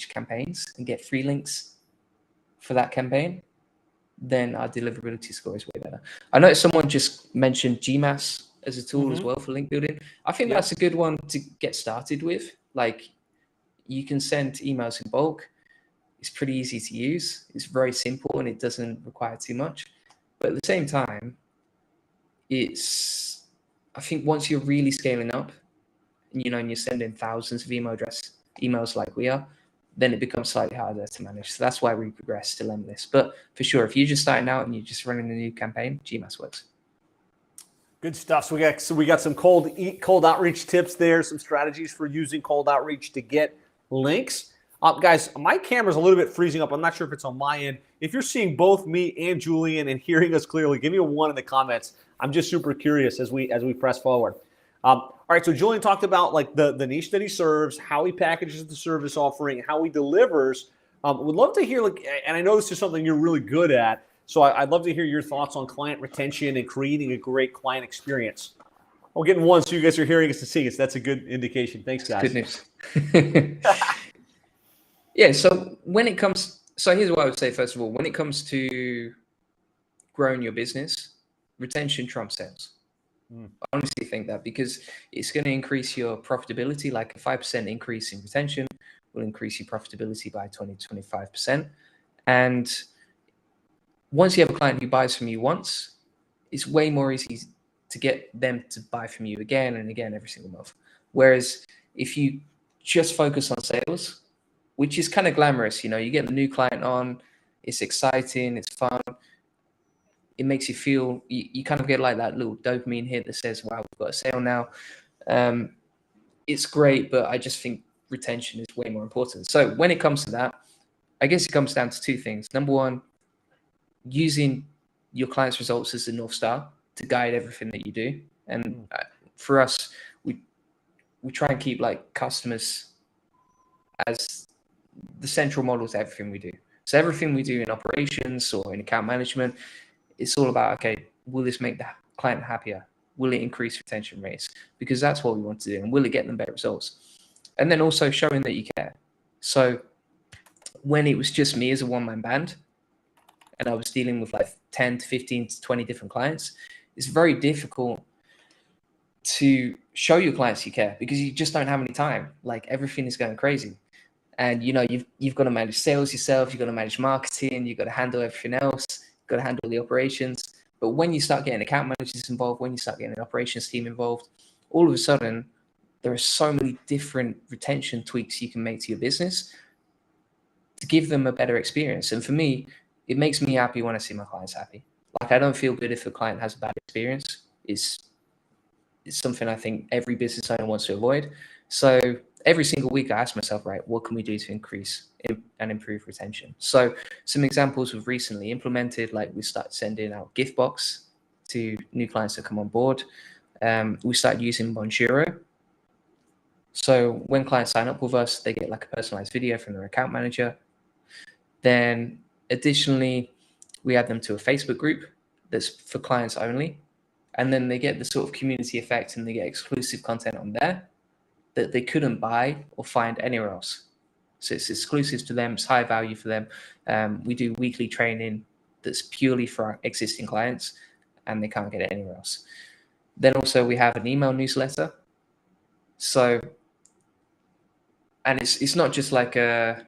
campaigns and get free links for that campaign, then our deliverability score is way better. I know someone just mentioned GMAS as a tool as well for link building. I think that's a good one to get started with. Like you can send emails in bulk. It's pretty easy to use. It's very simple and it doesn't require too much. But at the same time, I think once you're really scaling up, and you're sending thousands of emails like we are, then it becomes slightly harder to manage. So that's why we progress to Limitless. But for sure, if you're just starting out and you're just running a new campaign, GMass works. Good stuff. So we got some cold outreach tips there, some strategies for using cold outreach to get links. Guys, my camera's a little bit freezing up. I'm not sure if it's on my end. If you're seeing both me and Julian and hearing us clearly, give me a 1 in the comments. I'm just super curious as we press forward. All right, so Julian talked about like the niche that he serves, how he packages the service offering, how he delivers. Would love to hear, and I know this is something you're really good at, so I'd love to hear your thoughts on client retention and creating a great client experience. We're getting 1, so you guys are hearing us and seeing us. That's a good indication. Thanks, guys. Good news. Yeah, so here's what I would say, first of all. When it comes to growing your business, retention trumps sales. I honestly think that, because it's going to increase your profitability. Like a 5% increase in retention will increase your profitability by 20 to 25%. And once you have a client who buys from you once, it's way more easy to get them to buy from you again and again every single month. Whereas if you just focus on sales, which is kind of glamorous, you get the new client on, it's exciting, it's fun. It makes you feel, you kind of get like that little dopamine hit that says, wow, we've got a sale now. It's great, but I just think retention is way more important. So when it comes to that, I guess it comes down to 2 things. Number one, using your client's results as the North Star to guide everything that you do. And for us, we try and keep like customers as the central model to everything we do. So everything we do in operations or in account management, it's all about, okay, will this make the client happier? Will it increase retention rates? Because that's what we want to do. And will it get them better results? And then also showing that you care. So when it was just me as a one-man band, and I was dealing with like 10 to 15 to 20 different clients, it's very difficult to show your clients you care because you just don't have any time. Like everything is going crazy. And you've got to manage sales yourself, you've got to manage marketing, you've got to handle everything else, you've got to handle the operations. But when you start getting account managers involved, when you start getting an operations team involved, all of a sudden there are so many different retention tweaks you can make to your business to give them a better experience. And for me, it makes me happy when I see my clients happy. Like I don't feel good if a client has a bad experience. It's something I think every business owner wants to avoid. So every single week I ask myself, right, what can we do to increase and improve retention? So some examples we've recently implemented, like we started sending out gift box to new clients that come on board. We started using Bonjoro. So when clients sign up with us, they get like a personalized video from their account manager. Then additionally, we add them to a Facebook group that's for clients only. And then they get the sort of community effect and they get exclusive content on there that they couldn't buy or find anywhere else. So it's exclusive to them, it's high value for them. We do weekly training that's purely for our existing clients and they can't get it anywhere else. Then also we have an email newsletter. So, and it's not just like a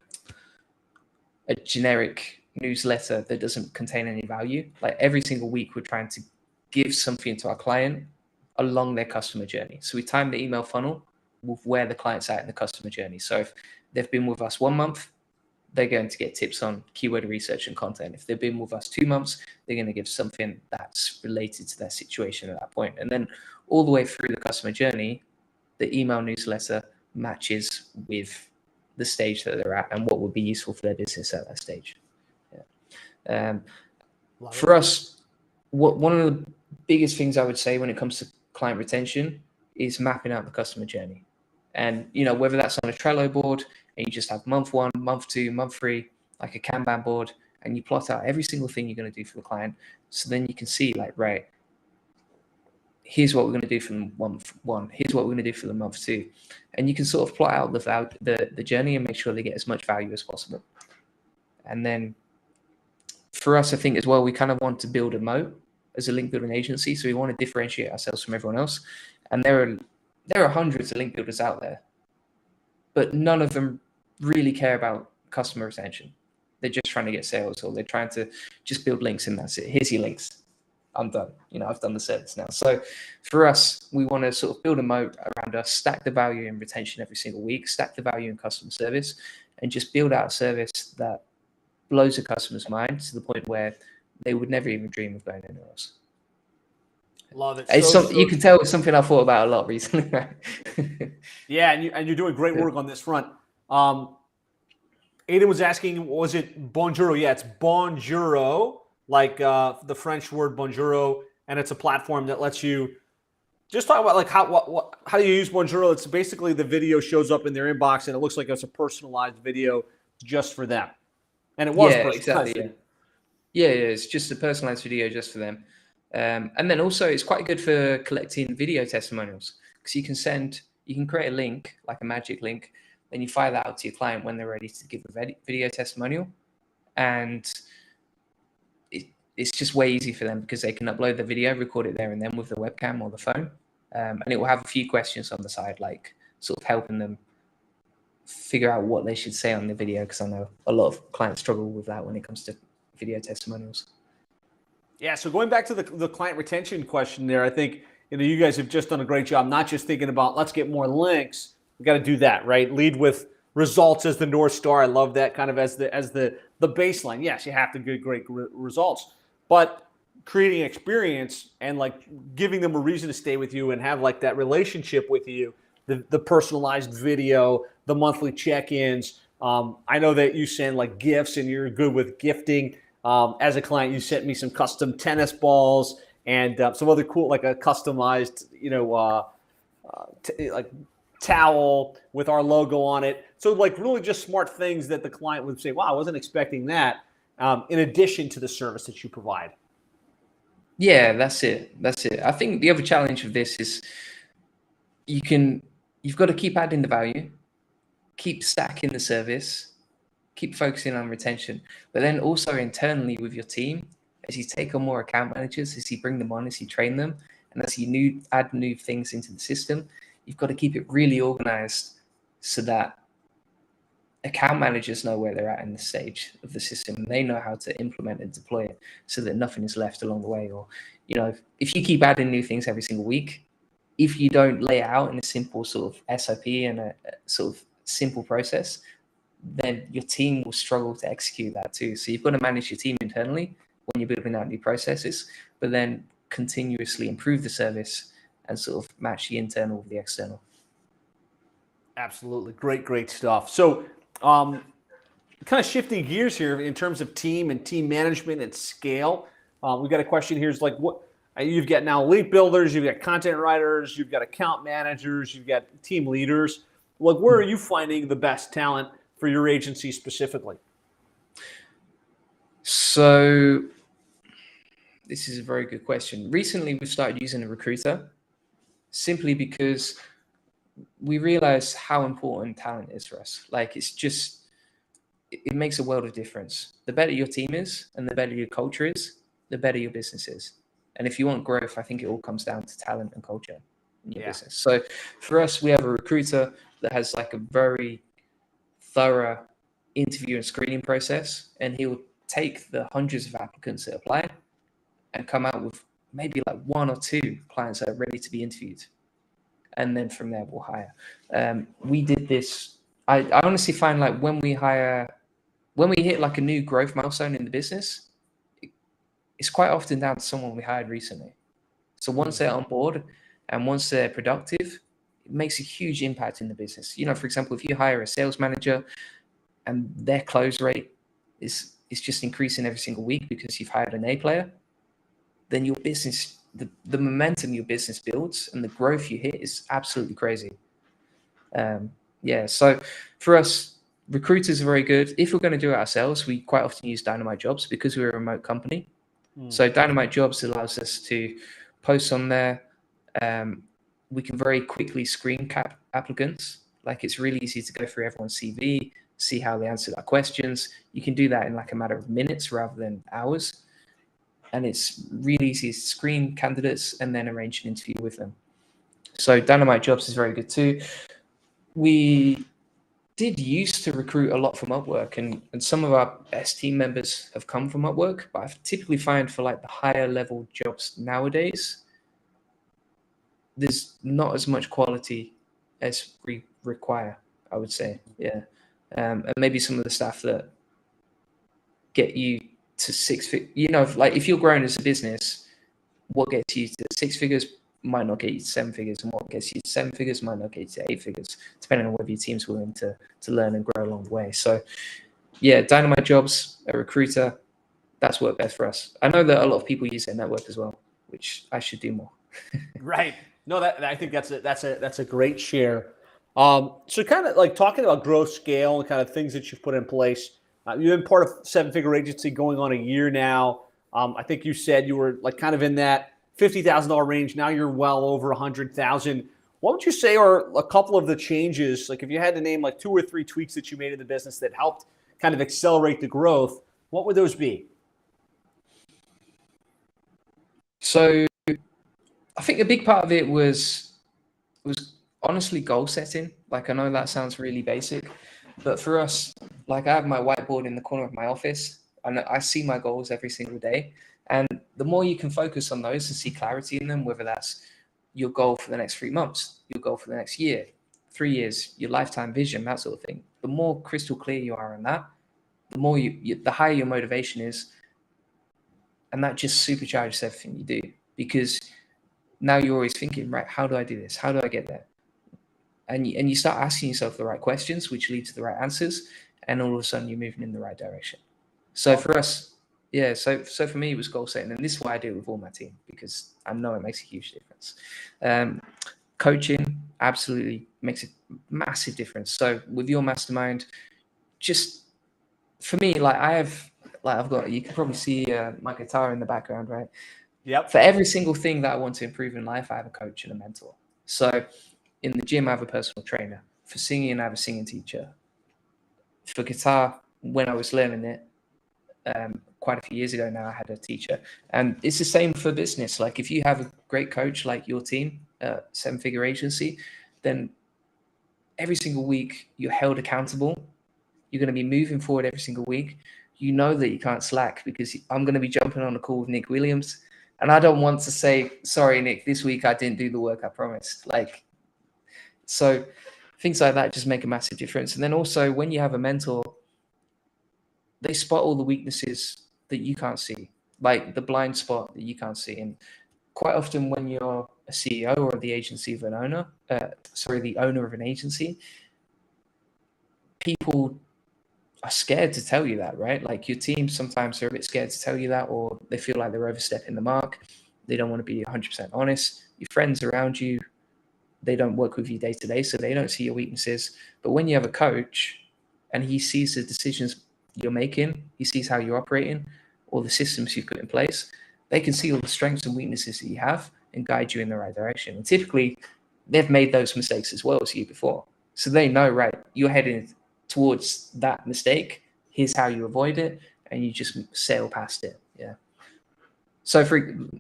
generic newsletter that doesn't contain any value. Like every single week, we're trying to give something to our client along their customer journey. So we time the email funnel with where the client's at in the customer journey. So if they've been with us 1 month, they're going to get tips on keyword research and content. If they've been with us 2 months, they're going to give something that's related to their situation at that point. And then all the way through the customer journey, the email newsletter matches with the stage that they're at and what would be useful for their business at that stage. Yeah. For us, one of the biggest things I would say when it comes to client retention is mapping out the customer journey. And, whether that's on a Trello board and you just have month 1, month 2, month 3, like a Kanban board, and you plot out every single thing you're going to do for the client. So then you can see like, right, here's what we're going to do for the month 1. Here's what we're going to do for the month 2. And you can sort of plot out the journey and make sure they get as much value as possible. And then for us, I think as well, we kind of want to build a moat as a link building agency. So we want to differentiate ourselves from everyone else. And there are hundreds of link builders out there, but none of them really care about customer retention. They're just trying to get sales, or they're trying to just build links, and that's it. Here's your links. I'm done. I've done the service now. So for us, we want to sort of build a moat around us, stack the value in retention every single week, stack the value in customer service, and just build out a service that blows a customer's mind to the point where they would never even dream of going anywhere else. Love it. You can tell it's something I've thought about a lot recently. Yeah, and you're doing great work on this front. Aiden was asking, was it bonjour? Yeah, it's bonjour, like the French word bonjour, and it's a platform that lets you just talk about like how do you use bonjour. It's basically the video shows up in their inbox, and it looks like it's a personalized video just for them. And it was personalized. Exactly. Yeah, it's just a personalized video just for them. And then also it's quite good for collecting video testimonials, because you can create a link, like a magic link, then you fire that out to your client when they're ready to give a video testimonial. And it's just way easy for them, because they can upload the video, record it there and then with the webcam or the phone. And it will have a few questions on the side, like sort of helping them figure out what they should say on the video, because I know a lot of clients struggle with that when it comes to video testimonials. Yeah, so going back to the client retention question there, I think you guys have just done a great job, not just thinking about let's get more links. We got to do that, right? Lead with results as the North Star. I love that kind of as the baseline. Yes, you have to get great results, but creating experience and like giving them a reason to stay with you and have like that relationship with you, the personalized video, the monthly check-ins. I know that you send like gifts and you're good with gifting. As a client, you sent me some custom tennis balls and some other cool, like a customized, like towel with our logo on it. So like really just smart things that the client would say, wow, I wasn't expecting that, in addition to the service that you provide. Yeah, that's it. I think the other challenge of this is you've got to keep adding the value, keep stacking the service, keep focusing on retention, but then also internally with your team, as you take on more account managers, as you bring them on, as you train them, and as you add new things into the system, you've got to keep it really organized so that account managers know where they're at in the stage of the system, and they know how to implement and deploy it so that nothing is left along the way. Or, if you keep adding new things every single week, if you don't lay it out in a simple sort of SOP and a sort of simple process, then your team will struggle to execute that too. So you've got to manage your team internally when you're building out new processes, but then continuously improve the service and sort of match the internal with the external. Absolutely. Great stuff. So kind of shifting gears here in terms of team and team management and scale. We've got a question here. Is like, what you've got now link builders, you've got content writers, you've got account managers, you've got team leaders. Like, where are you finding the best talent for your agency specifically? So this is a very good question. Recently, we've started using a recruiter simply because we realize how important talent is for us. Like, it makes a world of difference. The better your team is and the better your culture is, the better your business is. And if you want growth, I think it all comes down to talent and culture in your business. So for us, we have a recruiter that has like a very thorough interview and screening process, and he'll take the hundreds of applicants that apply and come out with maybe like one or two clients that are ready to be interviewed. And then from there, we'll hire. We did this. I honestly find like when we hit like a new growth milestone in the business, it's quite often down to someone we hired recently. So once they're on board and once they're productive, it makes a huge impact in the business. For example, if you hire a sales manager and their close rate is just increasing every single week because you've hired an A player, then your business, the momentum your business builds and the growth you hit is absolutely crazy. So for us, recruiters are very good. If we're going to do it ourselves, we quite often use Dynamite Jobs because we're a remote company. So Dynamite Jobs allows us to post on there. We can very quickly screen cap applicants. Like, it's really easy to go through everyone's CV, see how they answered our questions. You can do that in like a matter of minutes rather than hours. And it's really easy to screen candidates and then arrange an interview with them. So Dynamite Jobs is very good too. We did used to recruit a lot from Upwork, and some of our best team members have come from Upwork. But I typically find for like the higher level jobs nowadays, there's not as much quality as we require, I would say. Yeah. And maybe some of the staff that get you to six figures, like if you're growing as a business, what gets you to six figures might not get you to seven figures, and what gets you to seven figures might not get you to eight figures, depending on whether your team's willing to learn and grow along the way. So yeah, dynamite jobs, a recruiter, that's worked best for us. I know that a lot of people use their network as well, which I should do more. Right. No, I think that's a great share. So kind of like talking about growth, scale, and kind of things that you've put in place. You've been part of Seven Figure Agency going on a year now. I think you said you were like kind of in that $50,000 range. Now you're well over 100,000. What would you say are a couple of the changes? Like if you had to name like 2 or 3 tweaks that you made in the business that helped kind of accelerate the growth, what would those be? So I think a big part of it was honestly goal setting. Like I know that sounds really basic, but for us, like I have my whiteboard in the corner of my office and I see my goals every single day. And the more you can focus on those and see clarity in them, whether that's your goal for the next 3 months, your goal for the next year, 3 years, your lifetime vision, that sort of thing. The more crystal clear you are on that, the more the higher your motivation is, and that just supercharges everything you do, because now you're always thinking, right, how do I do this? How do I get there? And you start asking yourself the right questions, which lead to the right answers, and all of a sudden you're moving in the right direction. So for us, yeah, so for me it was goal setting, and this is why I do it with all my team, because I know it makes a huge difference. Coaching absolutely makes a massive difference. So with your mastermind, just for me, like I've got, you can probably see my guitar in the background, right? Yep. For every single thing that I want to improve in life, I have a coach and a mentor. So in the gym, I have a personal trainer. For singing, I have a singing teacher. For guitar, when I was learning it, quite a few years ago now, I had a teacher. And it's the same for business. Like if you have a great coach like your team, Seven Figure Agency, then every single week you're held accountable. You're going to be moving forward every single week. You know that you can't slack, because I'm going to be jumping on a call with Nick Williams. And I don't want to say, sorry, Nick, this week I didn't do the work I promised. Like, so things like that just make a massive difference. And then also when you have a mentor, they spot all the weaknesses that you can't see, like the blind spot that you can't see. And quite often when you're a CEO or the agency of an owner, the owner of an agency, people are scared to tell you that, right? Like your team sometimes are a bit scared to tell you that, or they feel like they're overstepping the mark. They don't want to be 100% honest. Your friends around you, they don't work with you day to day, so they don't see your weaknesses. But when you have a coach and he sees the decisions you're making, he sees how you're operating, all the systems you've put in place, they can see all the strengths and weaknesses that you have and guide you in the right direction. And typically, they've made those mistakes as well as you before. So they know, right, you're heading towards that mistake. Here's how you avoid it, and you just sail past it. Yeah. So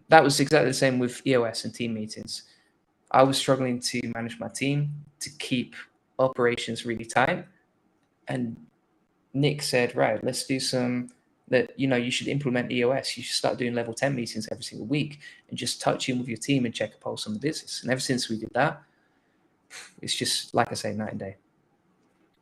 that was exactly the same with EOS and team meetings. I was struggling to manage my team, to keep operations really tight. And Nick said, right, let's do you should implement EOS. You should start doing level 10 meetings every single week and just touch in with your team and check a pulse on the business. And ever since we did that, it's just, like I say, night and day.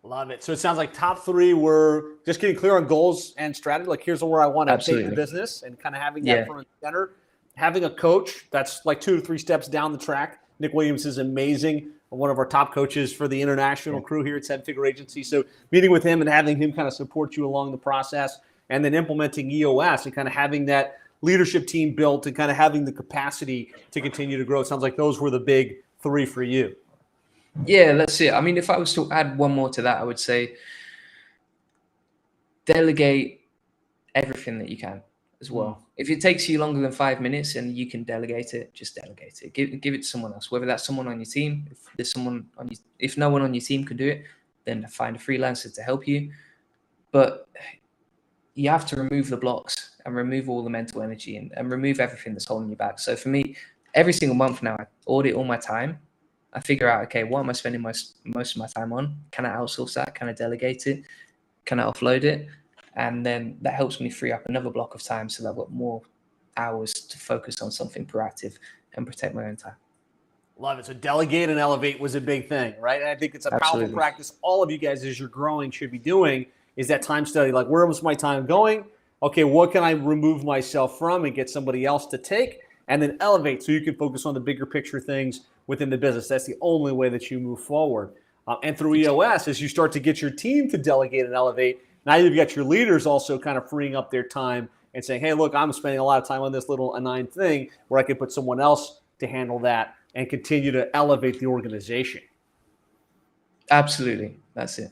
Love it. So it sounds like top 3 were just getting clear on goals and strategy. Like here's where I want to take the business, and kind of having that front and center. Having a coach that's like 2 to 3 steps down the track. Nick Williams is amazing, one of our top coaches for the international crew here at Seven Figure Agency. So meeting with him and having him kind of support you along the process, and then implementing EOS and kind of having that leadership team built and kind of having the capacity to continue to grow. It sounds like those were the big 3 for you. Yeah, that's it. I mean, if I was to add one more to that, I would say delegate everything that you can as well. If it takes you longer than 5 minutes and you can delegate it, just delegate it. Give it to someone else, whether that's someone on your team. If no one on your team can do it, then find a freelancer to help you. But you have to remove the blocks and remove all the mental energy and remove everything that's holding you back. So for me, every single month now, I audit all my time I figure out, okay, what am I spending most of my time on? Can I outsource that? Can I delegate it? Can I offload it? And then that helps me free up another block of time so that I've got more hours to focus on something proactive and protect my own time. Love it. So delegate and elevate was a big thing, right? And I think it's a powerful practice all of you guys as you're growing should be doing is that time study. Like, where was my time going? Okay, what can I remove myself from and get somebody else to take? And then elevate so you can focus on the bigger picture things within the business. That's the only way that you move forward. And through EOS, as you start to get your team to delegate and elevate, now you've got your leaders also kind of freeing up their time and saying, hey, look, I'm spending a lot of time on this little annoying thing where I could put someone else to handle that and continue to elevate the organization. Absolutely. That's it.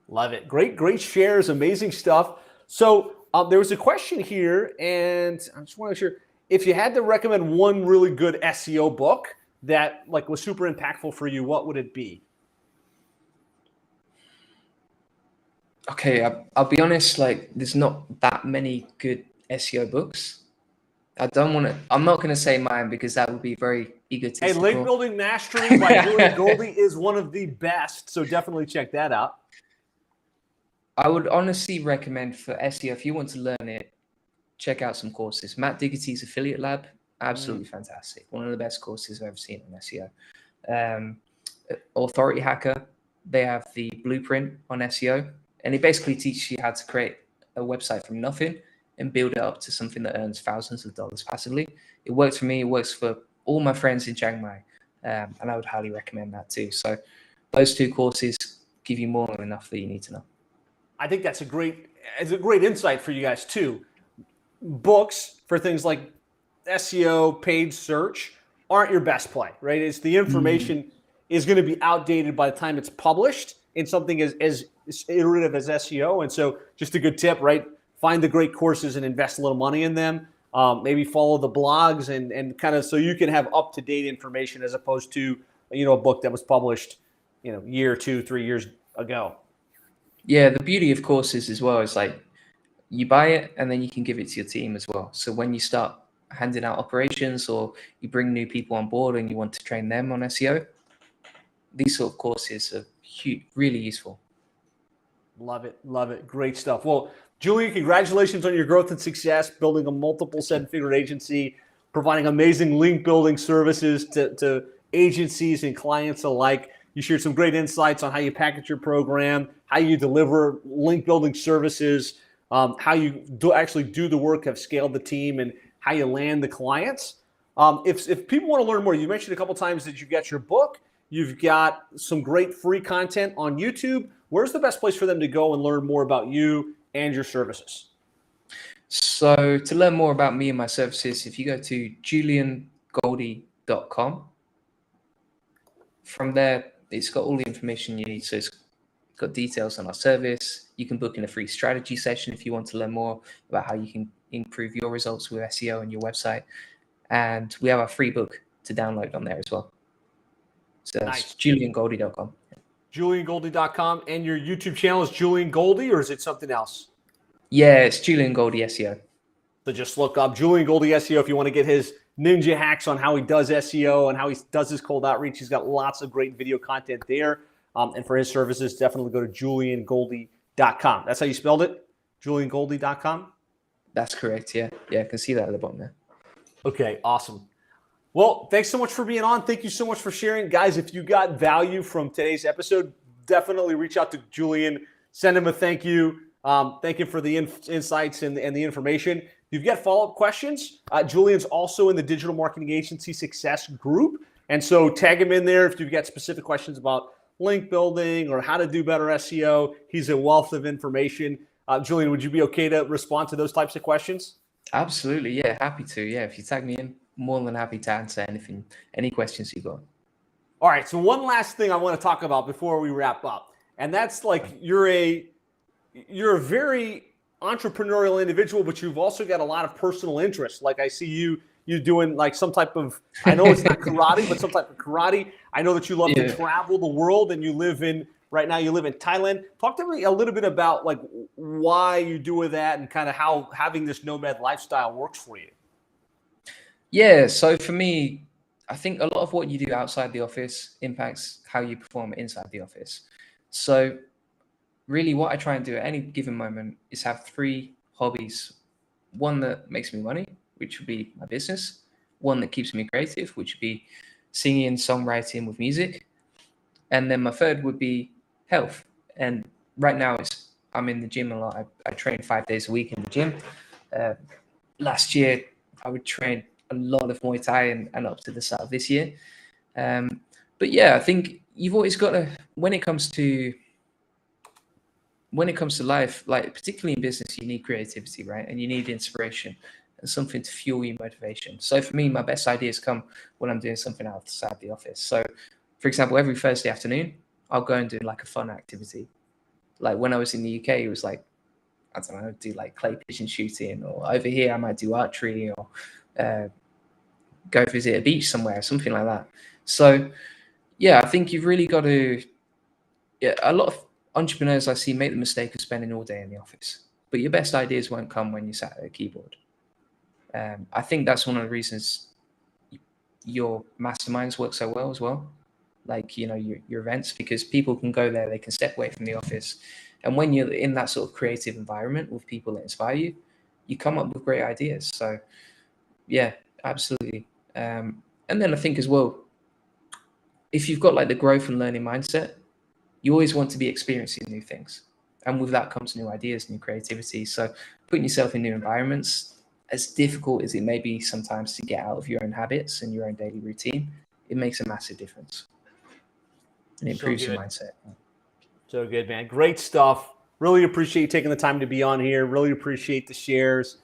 Love it. Great shares, amazing stuff. So there was a question here, and I just want to make sure, if you had to recommend one really good SEO book that like was super impactful for you, what would it be? Okay, I'll be honest, like there's not that many good SEO books. I'm not going to say mine because that would be very egotistical. Hey, Link Building Mastery by Julian Goldie is one of the best, so definitely check that out. I would honestly recommend for SEO, if you want to learn it, check out some courses. Matt Diggity's Affiliate Lab, absolutely fantastic. One of the best courses I've ever seen on SEO. Authority Hacker, they have the blueprint on SEO, and it basically teaches you how to create a website from nothing and build it up to something that earns thousands of dollars passively. It works for me. It works for all my friends in Chiang Mai, and I would highly recommend that too. So those two courses give you more than enough that you need to know. I think that's a great insight for you guys too. Books for things like SEO, paid search aren't your best play, right? It's the information is going to be outdated by the time it's published in something as iterative as SEO. And so just a good tip, right? Find the great courses and invest a little money in them. Maybe follow the blogs and kind of so you can have up-to-date information as opposed to, a book that was published, year, 2, 3 years ago. Yeah, the beauty of courses as well is like you buy it and then you can give it to your team as well. So when you start handing out operations or you bring new people on board and you want to train them on SEO, these sort of courses are really useful. Love it. Great stuff. Well, Julian, congratulations on your growth and success, building a multiple seven-figure agency, providing amazing link building services to agencies and clients alike. You shared some great insights on how you package your program, how you deliver link building services, how you actually do the work, have scaled the team, and how you land the clients. If people want to learn more, you mentioned a couple times that you got your book. You've got some great free content on YouTube. Where's the best place for them to go and learn more about you and your services? So to learn more about me and my services, if you go to juliangoldie.com, from there, it's got all the information you need. So it's got details on our service. You can book in a free strategy session if you want to learn more about how you can improve your results with SEO and your website. And we have our free book to download on there as well. So that's juliangoldie.com. juliangoldie.com. And your YouTube channel is Julian Goldie, or is it something else? Yeah, it's Julian Goldie SEO. So just look up Julian Goldie SEO if you want to get his ninja hacks on how he does SEO and how he does his cold outreach. He's got lots of great video content there. And for his services, definitely go to juliangoldie.com. That's how you spelled it? juliangoldie.com? That's correct, yeah. Yeah, I can see that at the bottom there. Okay, awesome. Well, thanks so much for being on. Thank you so much for sharing. Guys, if you got value from today's episode, definitely reach out to Julian. Send him a thank you. Thank you for the insights and the information. If you've got follow-up questions, Julian's also in the Digital Marketing Agency Success group. And so tag him in there if you've got specific questions about link building or how to do better SEO. He's a wealth of information. Julian, would you be okay to respond to those types of questions? Absolutely, yeah, happy to. Yeah, if you tag me in, more than happy to answer any questions you got. All right, so one last thing I want to talk about before we wrap up, and that's like you're a very entrepreneurial individual, but you've also got a lot of personal interests. Like I see you doing like some type of, I know it's not karate, but some type of karate. I know that you love to travel the world, and right now you live in Thailand. Talk to me a little bit about like why you do that and kind of how having this nomad lifestyle works for you. Yeah, so for me, I think a lot of what you do outside the office impacts how you perform inside the office. So really what I try and do at any given moment is have 3 hobbies. One that makes me money, which would be my business. One that keeps me creative, which would be singing, songwriting with music. And then my third would be health. And right now I'm in the gym a lot. I train 5 days a week in the gym. Last year, I would train a lot of Muay Thai and up to the start of this year. But yeah, I think you've always got to, when it comes to life, like particularly in business, you need creativity, right? And you need inspiration and something to fuel your motivation. So for me, my best ideas come when I'm doing something outside the office. So for example, every Thursday afternoon, I'll go and do like a fun activity. Like when I was in the UK, it was like, I don't know, do like clay pigeon shooting, or over here I might do archery, or go visit a beach somewhere, something like that. So yeah, I think you've really got to, a lot of entrepreneurs I see make the mistake of spending all day in the office, but your best ideas won't come when you sat at a keyboard. I think that's one of the reasons your masterminds work so well as well. Like, you know, your events, because people can go there, they can step away from the office. And when you're in that sort of creative environment with people that inspire you, you come up with great ideas. So yeah, absolutely. And then I think as well, if you've got like the growth and learning mindset, you always want to be experiencing new things. And with that comes new ideas, new creativity. So putting yourself in new environments, as difficult as it may be sometimes to get out of your own habits and your own daily routine, it makes a massive difference. And it improves your mindset. So good, man. Great stuff. Really appreciate you taking the time to be on here. Really appreciate the shares.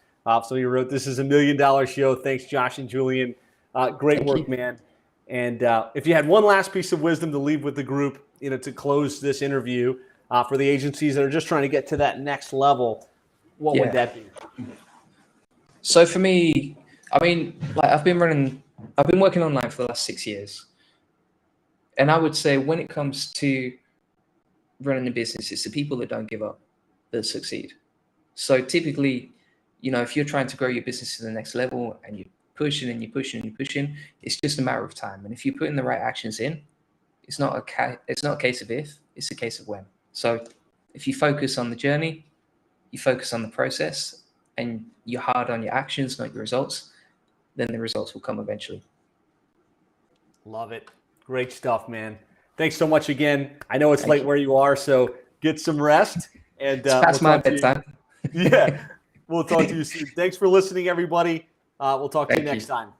So you wrote, "This is $1 million show." Thanks, Josh and Julian. Great Thank work, you. man. And if you had one last piece of wisdom to leave with the group, you know, to close this interview for the agencies that are just trying to get to that next level, what would that be? So for me, I mean, like I've been working online for the last 6 years. And I would say when it comes to running a business, it's the people that don't give up that succeed. So typically, you know, if you're trying to grow your business to the next level and you're pushing and you're pushing and you're pushing, it's just a matter of time. And if you're putting the right actions in, it's not a case of if, it's a case of when. So if you focus on the journey, you focus on the process, and you're hard on your actions, not your results, then the results will come eventually. Love it. Great stuff, man. Thanks so much again. I know it's late where you are, so get some rest. And it's past my bedtime. Yeah, we'll talk to you soon. Thanks for listening, everybody. We'll talk to you next time.